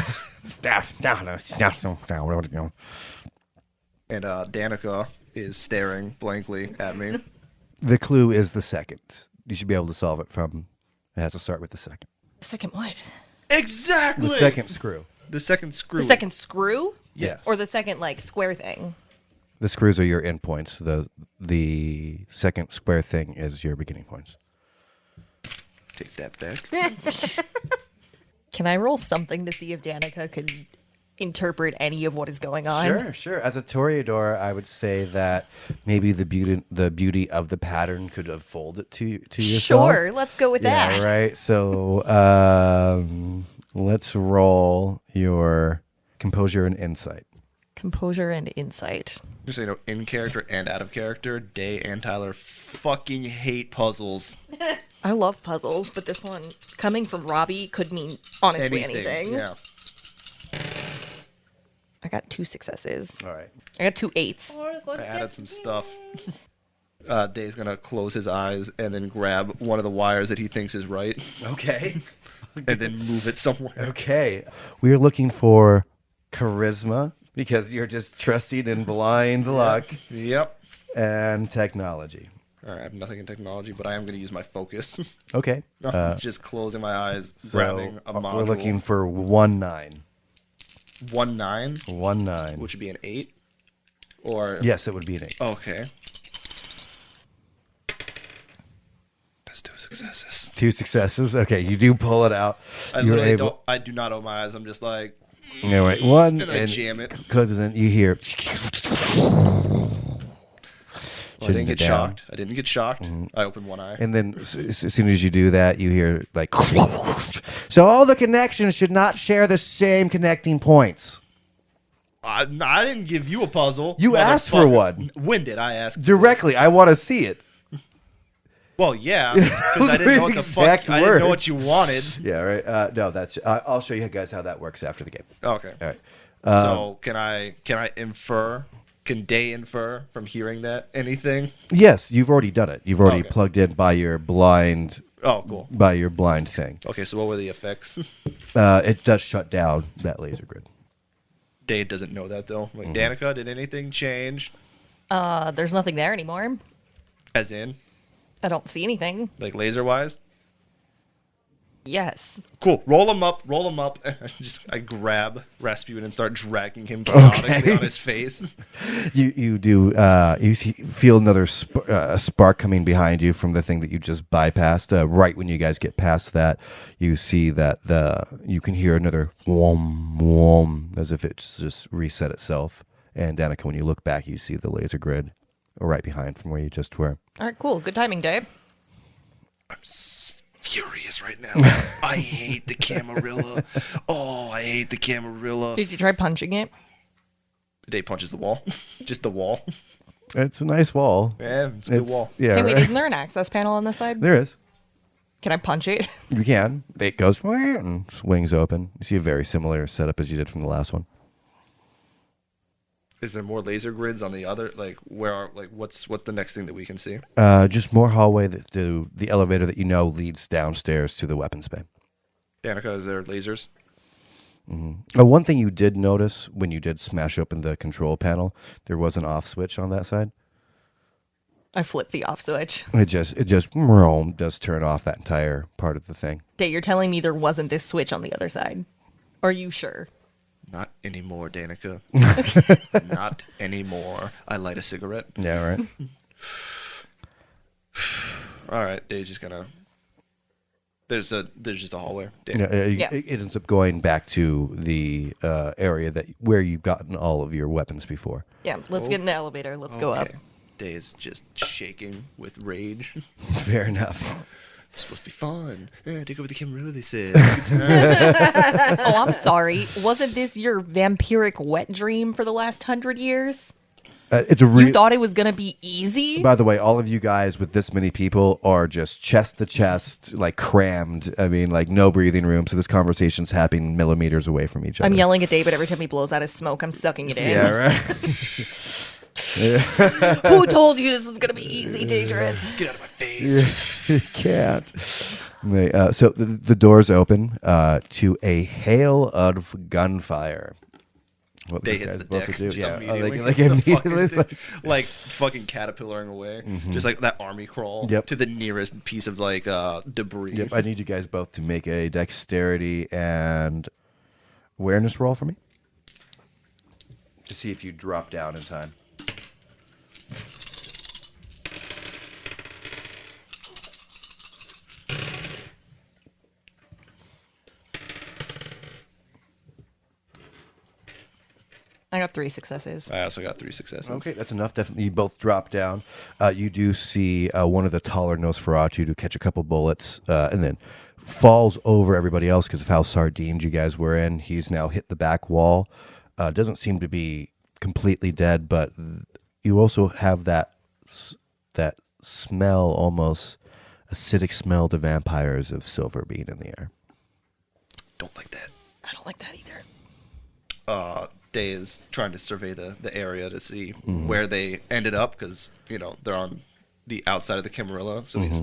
And Danica is staring blankly at me. The clue is the second. You should be able to solve it from. It has to start with the second. second what? Exactly. The second screw. The second screw. The second screw? Yes. Or the second square thing? The screws are your endpoints. The second square thing is your beginning points. Take that back. Can I roll something to see if Danica could interpret any of what is going on? Sure. As a Toreador, I would say that maybe the beauty of the pattern could unfold it to yourself. Sure, let's go with that. Yeah, right. So let's roll your composure and insight. Composure and insight. Just so you know, in character and out of character, Day and Tyler fucking hate puzzles. I love puzzles, but this one, coming from Robbie, could mean honestly anything. Yeah. I got 2 successes. All right. I got 2 8s. I added some stuff. Day's gonna close his eyes and then grab one of the wires that he thinks is right, Okay. and then move it somewhere. Okay. We're looking for charisma because you're just trusting in blind luck Yep. and technology. All right, I have nothing in technology, but I am gonna use my focus. Okay. Just closing my eyes, So grabbing a module. we're looking for 1 9. 19, 19. which would be an 8. Or Yes, it would be an 8. okay. That's 2 successes. 2 successes. Okay, you do pull it out. I You're literally able. don't. I do not open my eyes. I'm just like, Anyway, 1 and I jam it. closes in. You hear. Well, I didn't get down. shocked. I didn't get shocked. I opened one eye. And then as soon as you do that, you hear like. So all the connections should not share the same connecting points. I didn't give you a puzzle. You asked for one. When did I ask? Directly, I want to see it. Well, yeah, because I didn't know what the Exact fuck. I didn't know words. what you wanted. Yeah, right. No, that's. I'll show you guys how that works after the game. Okay. All right. So can I infer? Can Dae infer from hearing that anything? Yes, you've already done it. You've already Okay. plugged in by your blind. Oh, cool. By your blind thing. Okay, so what were the effects? It does shut down that laser grid. Dae doesn't know that though. Like Danika, did anything change? There's nothing there anymore. As in, I don't see anything. like laser wise? Yes. Cool. Roll him up. Roll him up. I grab Rasputin and start dragging him chaotically on his face. You do feel another spark coming behind you from the thing that you just bypassed. Right when you guys get past that, you see that you can hear another whom whom as if it's just reset itself. And Danika, when you look back, you see the laser grid right behind from where you just were. All right, cool. Good timing, Dave. Furious right now. I hate the Camarilla. Oh, I hate the Camarilla. Did you try punching it? Dae punches the wall. Just the wall. It's a nice wall. Yeah, it's a good wall. Yeah, Hey, wait, right. isn't there an access panel on this side? There is. Can I punch it? You can. It goes and swings open. You see a very similar setup as you did from the last one. Is there more laser grids on the other? Like, what's the next thing that we can see? Just more hallway that the elevator that you know leads downstairs to the weapons bay. Danika, is there lasers? One thing you did notice when you did smash open the control panel, there was an off switch on that side. I flipped the off switch. It just does turn off that entire part of the thing. Dave, you're telling me there wasn't this switch on the other side. Are you sure? Not anymore, Danika. Not anymore. I light a cigarette. Yeah, right. All right, Dave's just gonna. There's just a hallway. Yeah. It ends up going back to the area where you've gotten all of your weapons before. Yeah, let's get in the elevator. Let's go up. Dave's just shaking with rage. Fair enough. It's supposed to be fun. Take over the Camarilla, they said. Good time. Oh, I'm sorry. Wasn't this your vampiric wet dream for the last 100 years? It's a You thought it was going to be easy? By the way, all of you guys with this many people are just chest to chest, like crammed. I mean, like no breathing room. So this conversation's happening millimeters away from each other. I'm yelling at Dave, but every time he blows out his smoke, I'm sucking it in. Yeah, right. Who told you this was going to be easy, dangerous? Get out of my face. You can't. So the doors open to a hail of gunfire. What Dae would you hits guys the both deck do? just Yeah, immediately. like The immediately. fucking like fucking caterpillaring away. Just like that army crawl Yep. to the nearest piece of like debris. Yep, I need you guys both to make a dexterity and awareness roll for me to see if you drop down in time. I got 3 successes. I also got 3 successes. Okay, that's enough. Definitely, you both drop down. You do see one of the taller Nosferatu to catch a couple bullets, and then falls over everybody else because of how sardined you guys were in. He's now hit the back wall. Doesn't seem to be completely dead, but you also have that smell, almost acidic smell to vampires of silver being in the air. Don't like that. I don't like that either. Dae is trying to survey the area to see where they ended up because they're on the outside of the Camarilla, so he's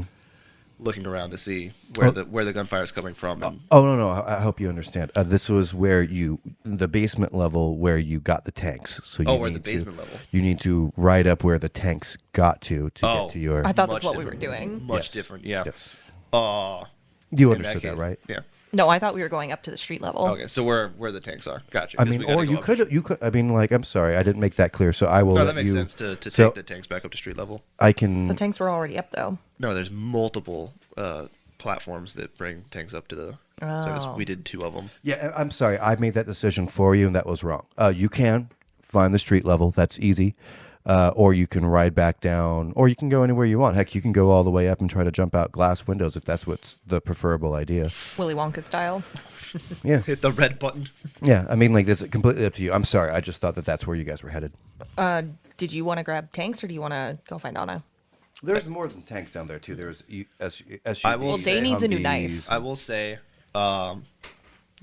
looking around to see where the gunfire is coming from. And Oh no! I hope you understand. This was where the basement level where you got the tanks. So you we're at need the basement level. You need to ride up where the tanks got to get to your. I thought Much that's what we different. were doing. Much Yes. different, yeah. Yes. Uh, You in understood that, case- right? Yeah. No, I thought we were going up to the street level. Okay, so where the tanks are. Gotcha. I 'cause mean, we gotta or go you up- could. I mean, like, I'm sorry, I didn't make that clear. So I will. No, let that makes you, sense to so take the tanks back up to street level. I can. The tanks were already up, though. No, there's multiple platforms that bring tanks up to the. So I guess Oh. we did 2 of them. Yeah, I'm sorry. I made that decision for you, and that was wrong. You can find the street level. That's easy. Or you can ride back down, or you can go anywhere you want. Heck, you can go all the way up and try to jump out glass windows if that's what's the preferable idea. Willy Wonka style. Yeah, Hit the red button. yeah. I mean, like, this is completely up to you. I'm sorry. I just thought that that's where you guys were headed. Did you want to grab tanks, or do you want to go find Anna? There's more than tanks down there too. There's SUVs. I will Well, say- Dae needs a new Humvees. knife. I will say,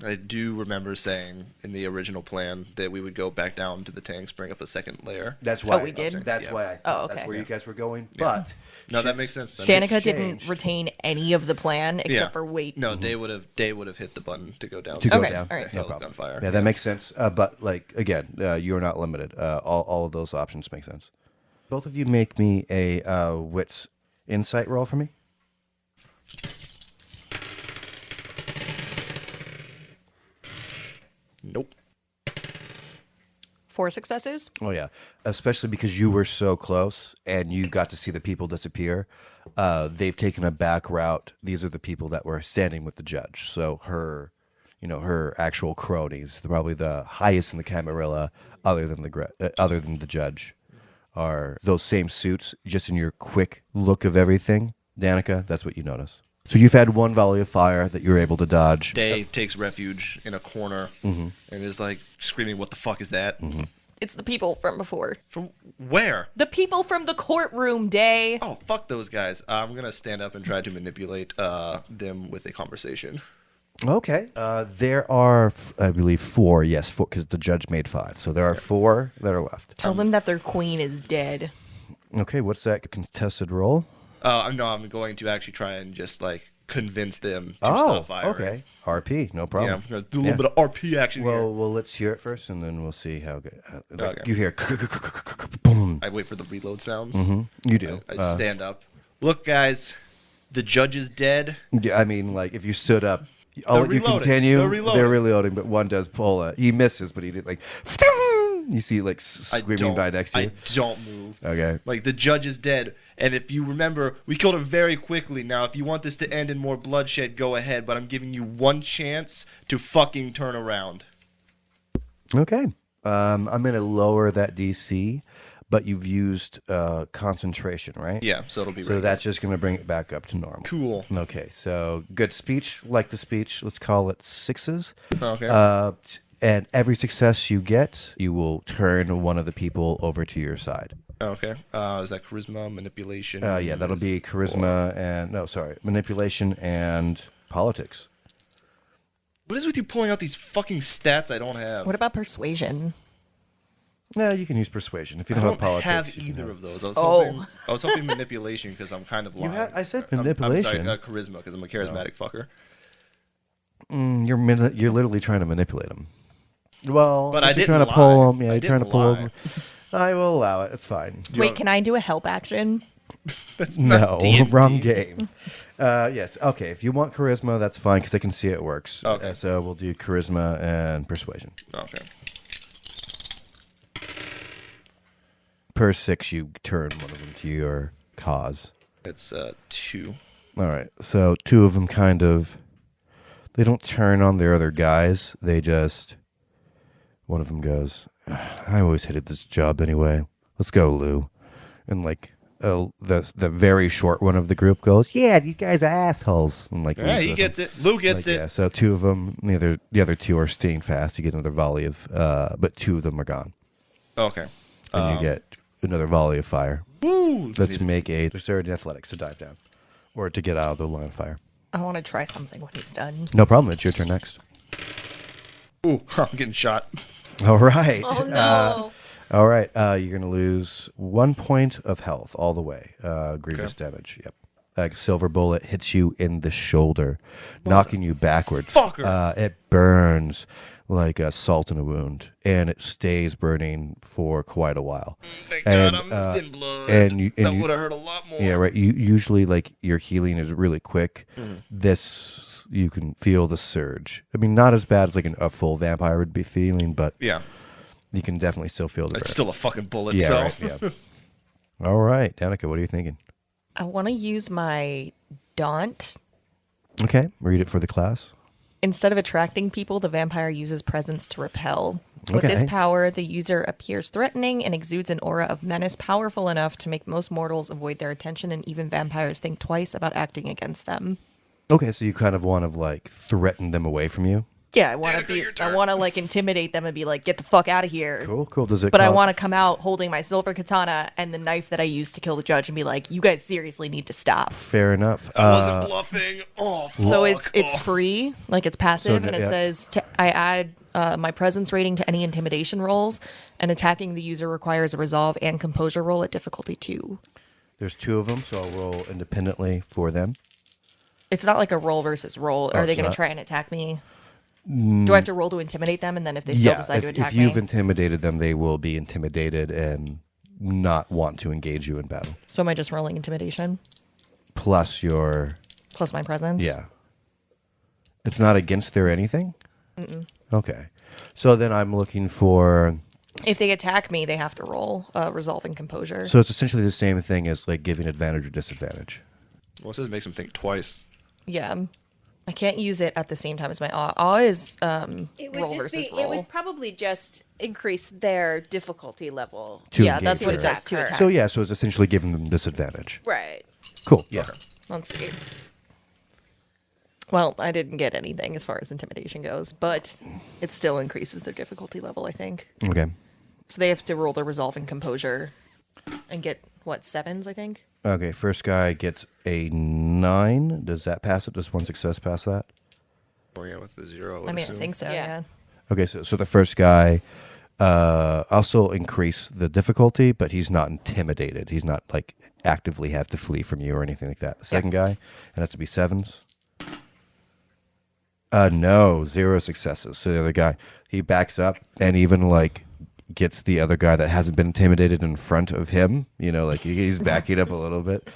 I do remember saying in the original plan that we would go back down to the tanks, bring up a second layer. That's why. we did? That's Yeah. why I thought Oh, that's okay. where you guys were going. Yeah. But No, that shit's- makes sense then. shit's Danica didn't changed. retain any of the plan except for wait. No, Day would have hit the button to go down. To go Okay, down. all right. No Hell, problem. gunfire. Yeah, that makes sense. But like again, you're not limited. All of those options make sense. Both of you make me a wits insight roll for me. Nope. 4 successes. Oh yeah, especially because you were so close and you got to see the people disappear. They've taken a back route. These are the people that were standing with the judge. So her, her actual cronies, probably the highest in the Camarilla, other than the judge, are those same suits. Just in your quick look of everything, Danica, that's what you notice. So you've had one volley of fire that you're able to dodge. Day takes refuge in a corner and is like screaming, "What the fuck is that?" It's the people from before. From where? The people from the courtroom, Day. Oh, fuck those guys. I'm going to stand up and try to manipulate them with a conversation. Okay. There are, I believe, 4. Yes, 4, because the judge made 5. So there are 4 that are left. Tell them that their queen is dead. Okay, what's that contested roll? No, I'm going to actually try and just like convince them to stop firing. okay. RP, no Yeah, problem. I'm going to do a little bit of RP action here. Well, let's hear it first, and then we'll see how good. Okay. You hear boom. I wait for the reload sounds. You do. I stand up. Look, guys, the judge is dead. I mean, like if you stood up, I'll let you reloading. continue. They're reloading. They're reloading, but one does pull a. He misses, but he did like. You see, like screaming by next to you. I don't move. Okay. Like the judge is dead, and if you remember, we killed her very quickly. Now, if you want this to end in more bloodshed, go ahead. But I'm giving you one chance to fucking turn around. Okay. I'm gonna lower that DC, but you've used concentration, right? Yeah, so it'll be. So right that's just gonna bring it back up to normal. cool. Okay, so good speech, like the speech. Let's call it 6s. Okay. And every success you get, you will turn one of the people over to your side. Okay. Is that charisma, manipulation? Yeah, that'll be charisma and manipulation and politics. What is with you pulling out these fucking stats I don't have? What about persuasion? No, you can use persuasion if you I don't don't have politics. have you can either have- of those. I was hoping manipulation because I'm kind of lying. I said I'm manipulation. sorry, charisma because I'm a charismatic fucker. You're literally trying to manipulate them. Well, But if I you're didn't trying to lie. pull them. Yeah, I you're trying to didn't pull lie. them. I will allow it. It's fine. Wait, can I do a help action? No, D&D. wrong game. Yes. Okay. If you want charisma, that's fine because I can see it works. Okay. So we'll do charisma and persuasion. Okay. Per 6, you turn one of them to your cause. It's 2. All right. So 2 of them kind of, they don't turn on their other guys. They just, one of them goes, I always hated this job anyway. Let's go, Lou. And like, the very short one of the group goes, yeah, you guys are assholes. And like, Yeah, leaves he with gets them. it. Lou gets Like, it. yeah, so 2 of them, the other 2 are staying fast. You get another volley of, but 2 of them are gone. Okay. And you get another volley of fire. Woo! Let's make a dexterity athletics to dive down. Or to get out of the line of fire. I want to try something when he's done. No problem. It's your turn next. Ooh, I'm getting shot. All right. Oh no. All right. You're going to lose 1 point of health all the way. Grievous damage. Yep. A silver bullet hits you in the shoulder, knocking you backwards. Fucker. It burns like a salt in a wound, and it stays burning for quite a while. Thank And, God I'm thin blood. and you- that would have hurt a lot more. Yeah, right. You usually like your healing is really quick. Mm-hmm. This you can feel the surge. I mean, not as bad as like a full vampire would be feeling, but Yeah. you can definitely still feel the It's burn. still a fucking bullet, Yeah, so. right, yeah. All right, Danica, what are you thinking? I want to use my daunt. Okay, read it for the class. Instead of attracting people, the vampire uses presence to repel. With this Okay. power, the user appears threatening and exudes an aura of menace powerful enough to make most mortals avoid their attention, and even vampires think twice about acting against them. Okay, so you kind of want to like threaten them away from you. Yeah, I want to Danica, be. your I turn. want to like intimidate them and be like, "Get the fuck out of here!" Cool. Does it? But I want to come out holding my silver katana and the knife that I used to kill the judge and be like, "You guys seriously need to stop." Fair enough. I wasn't bluffing. Oh, fuck. So it's Oh. free, like it's passive, and it yeah. says I add my presence rating to any intimidation rolls, and attacking the user requires a resolve and composure roll at difficulty 2. There's 2 of them, so I'll roll independently for them. It's not like a roll versus roll. Oh, Are they it's going to not? try and attack me? Do I have to roll to intimidate them, and then if they still decide to attack if you've me? intimidated them, they will be intimidated and not want to engage you in battle. So am I just rolling intimidation Plus your plus my presence? yeah. It's not against their anything? Okay. So then I'm looking for If they attack me, they have to roll resolve and composure. so it's essentially the same thing as like giving advantage or disadvantage. Well, it says makes him think twice. Yeah. I can't use it at the same time as my awe. Awe is It would roll just versus be. roll. It would probably just increase their difficulty level. To Yeah, engage that's what it her. does to her. attack. So yeah, so it's essentially giving them disadvantage. Right. Cool. Yeah. Let's see. Well, I didn't get anything as far as intimidation goes, but it still increases their difficulty level, I think. Okay. So they have to roll their resolve and composure and get, what, 7s, I think? Okay, first guy gets a 9. Does that pass it? Does one success pass that? Oh, yeah, with the 0. I mean, I think so, Yeah. yeah. Okay, so the first guy also increase the difficulty, but he's not intimidated. He's not like actively have to flee from you or anything like that. The second guy, it has to be 7s. No, 0 successes. So the other guy, he backs up and even like gets the other guy that hasn't been intimidated in front of him. You know, like he's backing up a little bit,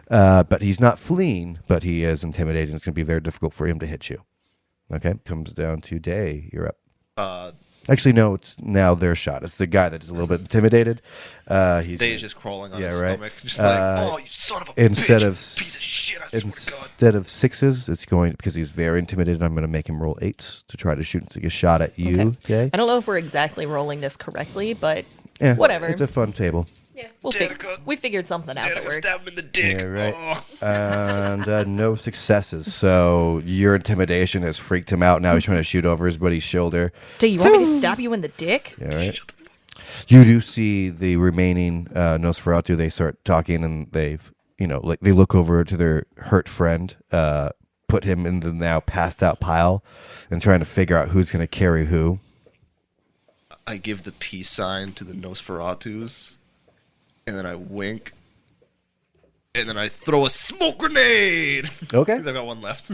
but he's not fleeing. But he is intimidated. It's going to be very difficult for him to hit you. Okay, comes down to Dae. You're up. Actually, no. It's now their shot. It's the guy that is a little bit intimidated. He's Day is just crawling on Yeah, his right. stomach. Just like, oh, you son of a instead bitch, of piece of shit, I swear to God. instead of 6s, it's going because he's very intimidated. I'm going to make him roll 8s to try to shoot a shot at you. Okay. I don't know if we're exactly rolling this correctly, but Yeah, whatever. It's a fun table. Yeah. Danica. We figured something out that Danica, works. stab him in the dick. Yeah, right. Oh. And no successes. So your intimidation has freaked him out. Now he's trying to shoot over his buddy's shoulder. Do you want me to stab you in the dick? Yeah, right. You do see the remaining Nosferatu. They start talking, and they've like they look over to their hurt friend, put him in the now passed out pile, and trying to figure out who's going to carry who. I give the peace sign to the Nosferatus, and then I wink, and then I throw a smoke grenade. Okay. I've got one left.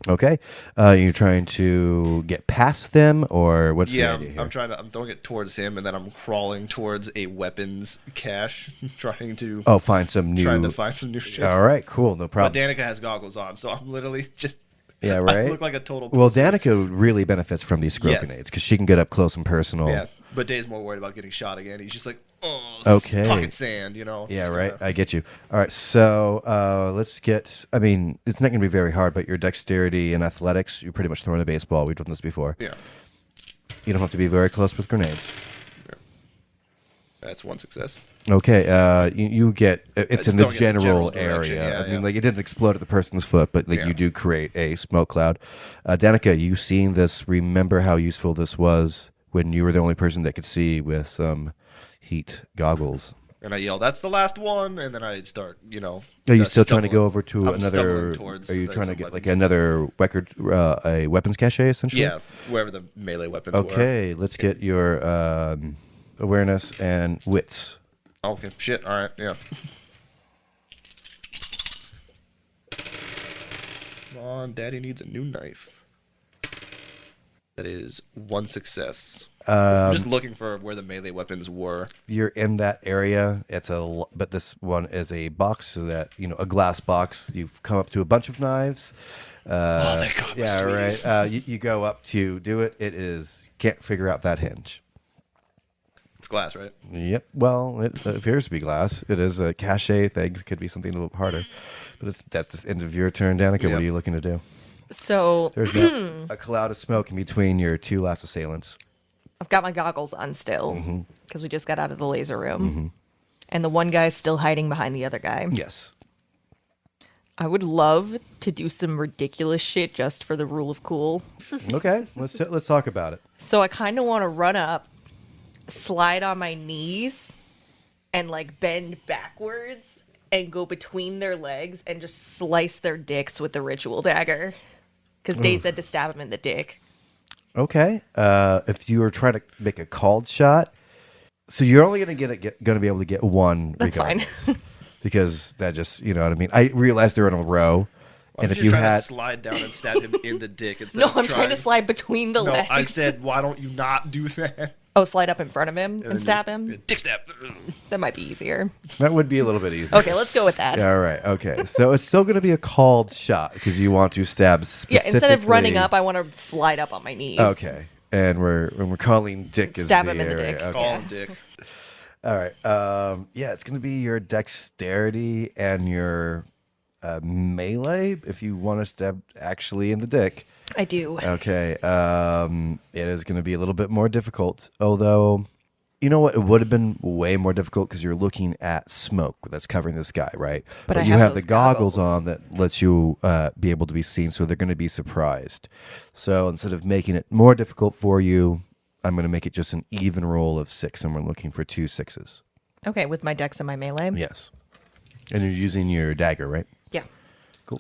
Okay. You're trying to get past them, or what's the Yeah, idea here? I'm throwing it towards him, and then I'm crawling towards a weapons cache, trying to find some new. trying to find some new shit. All right, cool, no But problem. Danica has goggles on, so I'm literally just Yeah, I right. look like a total. Well, pussy. Danica really benefits from these scroll Yes. grenades because she can get up close and personal. Yeah, but Day's more worried about getting shot again. He's just like, oh, Okay. pocket sand, you know. Yeah, Just right. kinda- I get you. All right, so let's get. I mean, it's not going to be very hard, but your dexterity and athletics, you're pretty much throwing a baseball. We've done this before. Yeah, You don't have to be very close with grenades. that's one success. Okay, you get. It's just in the throwing it in the general general direction, area. yeah, I mean, yeah. like it didn't explode at the person's foot, but like Yeah. you do create a smoke cloud. Danica, you seen this? Remember how useful this was when you were the only person that could see with some heat goggles. And I yell, "That's the last one!" And then I start, Are you still trying to go stumbling. over to I'm another? stumbling towards Are you the- trying to some get like weapons. another record, a weapons cache essentially? Yeah, wherever the melee weapons were. Okay, let's get your awareness and wits. Okay, shit. All right, yeah. Come on, Daddy needs a new knife. That is one success. I'm just looking for where the melee weapons were. You're in that area. But this one is a box, so that a glass box. You've come up to a bunch of knives. Thank God, my Yeah, sweeties. right. You go up to do it. It is can't figure out that hinge. It's glass, right? Yep. Well, it appears to be glass. It is a cachet thing. It could be something a little harder. But that's the end of your turn, Danica. Yep. What are you looking to do? So There's now a cloud of smoke in between your two last assailants. I've got my goggles on still Mm-hmm. because we just got out of the laser room. And the one guy's still hiding behind the other guy. Yes. I would love to do some ridiculous shit just for the rule of cool. Okay. Let's talk about it. So I kind of want to run up, slide on my knees, and like bend backwards and go between their legs and just slice their dicks with the ritual dagger. Because Dae said to stab him in the dick. Okay. If you were trying to make a called shot, so you're only going to be able to get one. That's fine. regardless. Because that just, you know what I mean? I realized they're in a row. And if you trying had. to slide down and stab him in the dick instead No, of I'm trying to slide between the No, legs. I said, why don't you not do that? Oh, slide up in front of him and then stab you- him? Dick stab. That might be easier. That would be a little bit easier. Okay, let's go with that. Yeah, all right. Okay. So it's still going to be a called shot because you want to stab Yeah, specifically. instead of running up, I want to slide up on my knees. Okay. And we're calling Dick as Stab the him in the area. dick. Okay. Call him dick. All right. Yeah, it's going to be your dexterity and your melee if you want to stab actually in the dick. I do. Okay. It is going to be a little bit more difficult, although, you know what? It would have been way more difficult because you're looking at smoke that's covering this guy, right? But I you have have the those goggles goggles. on that lets you be able to be seen, so they're going to be surprised. So instead of making it more difficult for you, I'm going to make it just an even roll of 6, and we're looking for 2 6s. Okay, with my dex and my melee? Yes. And you're using your dagger, right? Yeah. Cool.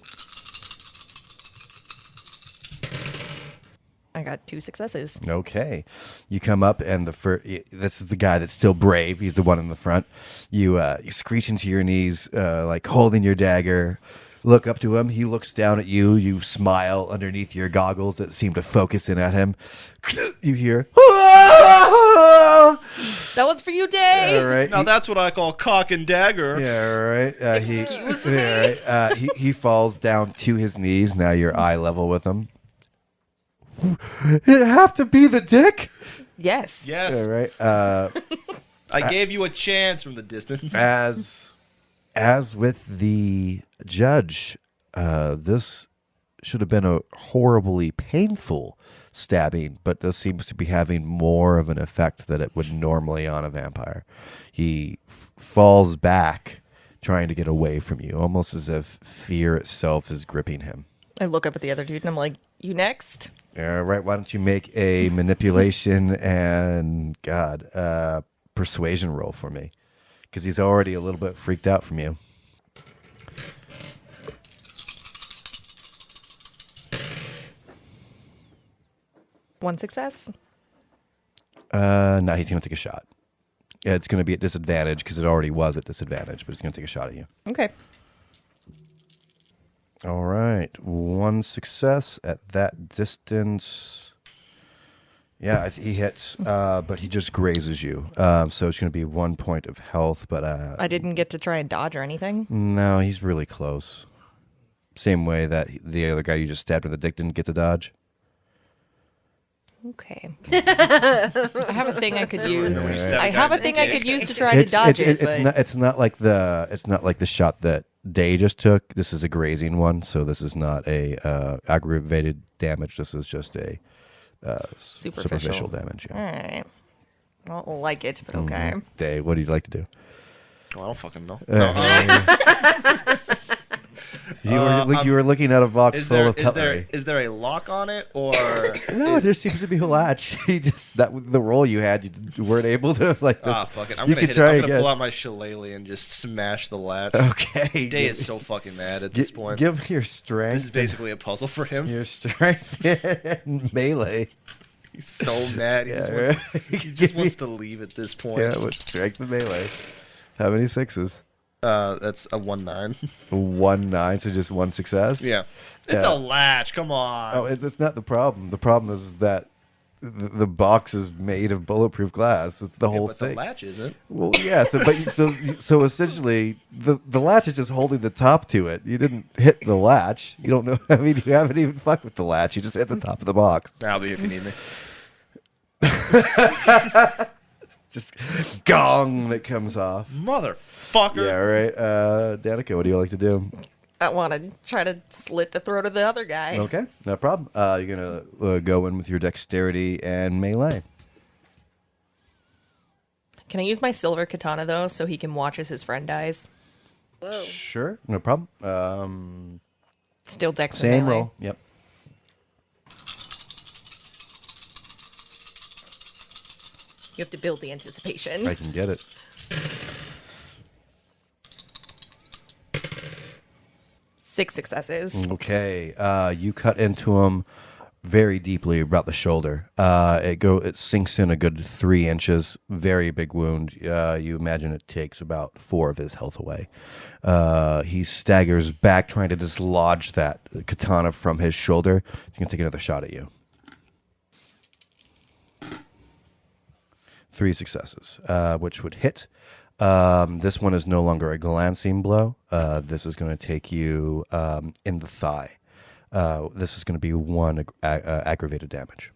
I got 2 successes. Okay. You come up, and this is the guy that's still brave. He's the one in the front. You screech into your knees, like holding your dagger. Look up to him. He looks down at you. You smile underneath your goggles that seem to focus in at him. You hear, That one's for you, Dae! all right. Now that's what I call cock and dagger. Yeah, right. Excuse me? Yeah, right. He falls down to his knees. Now you're eye level with him. It have to be the dick. Yes. Yes. Yeah, right. I gave you a chance from the distance. As with the judge, this should have been a horribly painful stabbing, but this seems to be having more of an effect than it would normally on a vampire. He falls back, trying to get away from you, almost as if fear itself is gripping him. I look up at the other dude and I'm like, you next? All right, why don't you make a manipulation and, persuasion roll for me? Because he's already a little bit freaked out from you. One success? No, he's going to take a shot. Yeah, it's going to be at disadvantage because it already was at disadvantage, but he's going to take a shot at you. Okay. All right, 1 success at that distance. Yeah, he hits, but he just grazes you. So it's going to be 1 point of health, but I didn't get to try and dodge or anything. no, he's really close. Same way that the other guy you just stabbed in the dick didn't get to dodge. Okay. I have a thing I could use. Yeah, I have a thing I could use to try to dodge it, but it's not like the shot that Dae just took. This is a grazing one, so this is not a aggravated damage. This is just a superficial damage. All Yeah. right. I don't like it, but okay. Dae, what do you like to do? Well, I don't fucking know. You were looking at a box Is full there of cutlery. is there a lock on it or No, there seems to be a latch. He just the roll you had, you weren't able to like this. fuck it. I'm you gonna could hit it. try I'm gonna again. pull out my shillelagh and just smash the latch. Okay. Dae is so fucking mad at this point. Give me your strength. This is basically a puzzle for him. your strength and melee. He's so mad. Yeah, He just wants to leave at this point. Yeah, with strength and melee. How many 6s? That's a 1-9. 1-9, so just 1 success. Yeah. It's Yeah. a latch. Come on. Oh, it's not the problem. The problem is that the box is made of bulletproof glass. It's the whole but thing. the latch isn't. Well, yeah. So essentially, the latch is just holding the top to it. You didn't hit the latch. You don't know. I mean, you haven't even fucked with the latch. You just hit the top of the box. I'll be here if you need me. Just gong, and it comes off. Motherfucker. Yeah, right. Danica, what do you like to do? I want to try to slit the throat of the other guy. Okay, no problem. You're gonna go in with your dexterity and melee. Can I use my silver katana, though, so he can watch as his friend dies? Whoa. Sure, no problem. Still dex Same melee. roll. Yep. You have to build the anticipation. I can get it. Six successes. Okay, you cut into him very deeply about the shoulder. It sinks in a good 3 inches. Very big wound. You imagine it takes about 4 of his health away. He staggers back, trying to dislodge that katana from his shoulder. He's gonna take another shot at you. 3 successes, which would hit. This one is no longer a glancing blow. This is going to take you in the thigh. This is going to be 1 aggravated damage.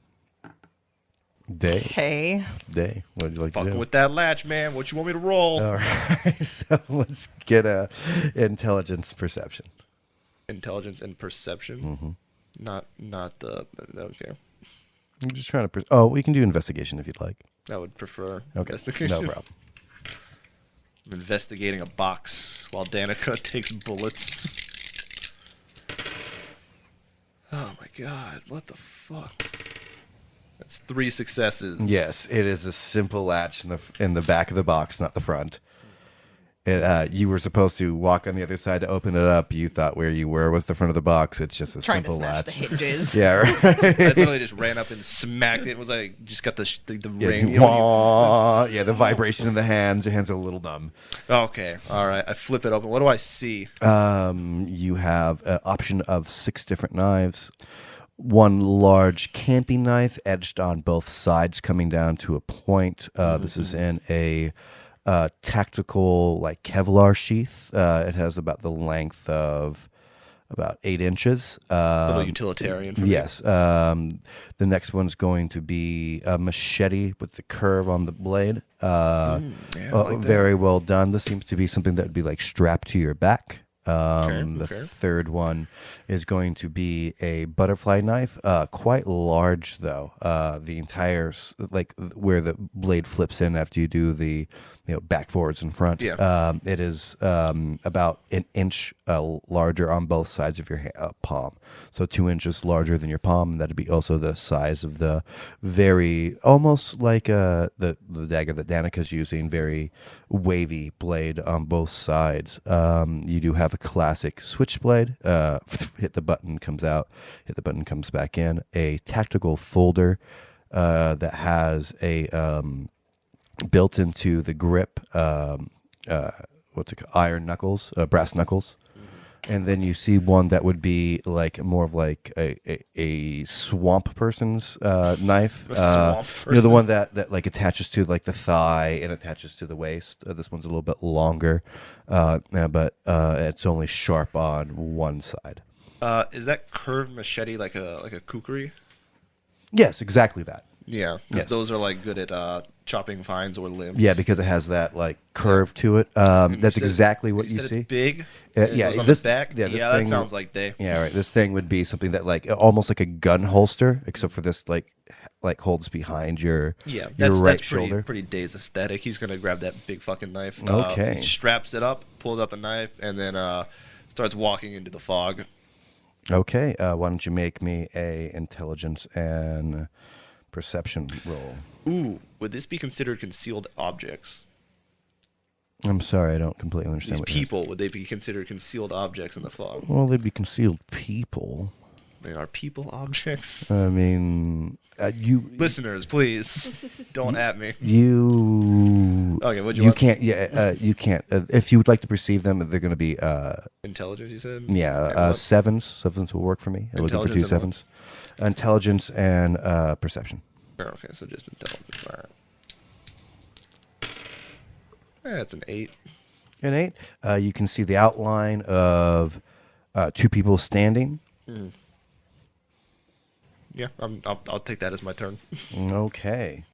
Dae, Okay. what would you like to Fucking do? with that latch, man. What you want me to roll? All right, so let's get a intelligence perception. Intelligence and perception. Not the. Okay. I'm just trying to. We can do investigation if you'd like. I would prefer. Okay, investigation. no problem. I'm investigating a box while Danica takes bullets. Oh my god! What the fuck? That's 3 successes. Yes, it is a simple latch in the back of the box, not the front. You were supposed to walk on the other side to open it up. You thought where you were was the front of the box. It's just a Trying to simple smash latch. the hinges. Yeah, right. I literally just ran up and smacked it. It was like just got the Yeah, ring. the vibration in the hands. Your hands are a little numb. Okay, all right. I flip it open. What do I see? You have an option of 6 different knives. 1 large camping knife edged on both sides, coming down to a point. This is in a tactical like Kevlar sheath. It has about the length of about 8 inches. Little utilitarian. For me. Yes. The next one's going to be a machete with the curve on the blade. I like that. Very well done. This seems to be something that would be like strapped to your back. The Okay. third one is going to be a butterfly knife, quite large though. The entire like where the blade flips in after you do the back, forwards, and front. Yeah. It is about an inch larger on both sides of your palm, so 2 inches larger than your palm. And that'd be also the size of the very almost like the dagger that Danica's using, very wavy blade on both sides. You do have a classic switchblade. Hit the button, comes out. Hit the button, comes back in. A tactical folder that has a built into the grip. What's it called? Iron knuckles, brass knuckles. And then you see one that would be like more of like a swamp person's knife. A swamp The person? one that like attaches to like the thigh and attaches to the waist. This one's a little bit longer, but it's only sharp on one side. Is that curved machete like a kukri? Yes, exactly that. Yeah, because Yes. those are like good at chopping vines or limbs. Yeah, because it has that like curve to it. That's You said- exactly what you said see. It's big. Yeah, and it yeah, goes on this- the back. yeah, this that thing- sounds like they. Yeah, right. This thing would be something that like almost like a gun holster, except for this like holds behind your Yeah, your that's right pretty shoulder. pretty Dae's aesthetic. He's gonna grab that big fucking knife. Okay. He straps it up, pulls out the knife, and then starts walking into the fog. Okay, why don't you make me a intelligence and perception roll? Ooh, would this be considered concealed objects? I'm sorry, I don't completely understand These what you're people, would they be considered concealed objects in the fog? Well, they'd be concealed people. They are people objects. I mean, you Listeners, please don't at me. you Okay, what'd you you want? can't you can't if you would like to perceive them, they're going to be Intelligence, you said? yeah, And what? sevens will work for me. I'm looking for Intelligence 2 and what? sevens. Intelligence and perception. Okay, so just intelligence. All right. That's an 8. An 8. You can see the outline of 2 people standing. Yeah, I'll take that as my turn. Okay.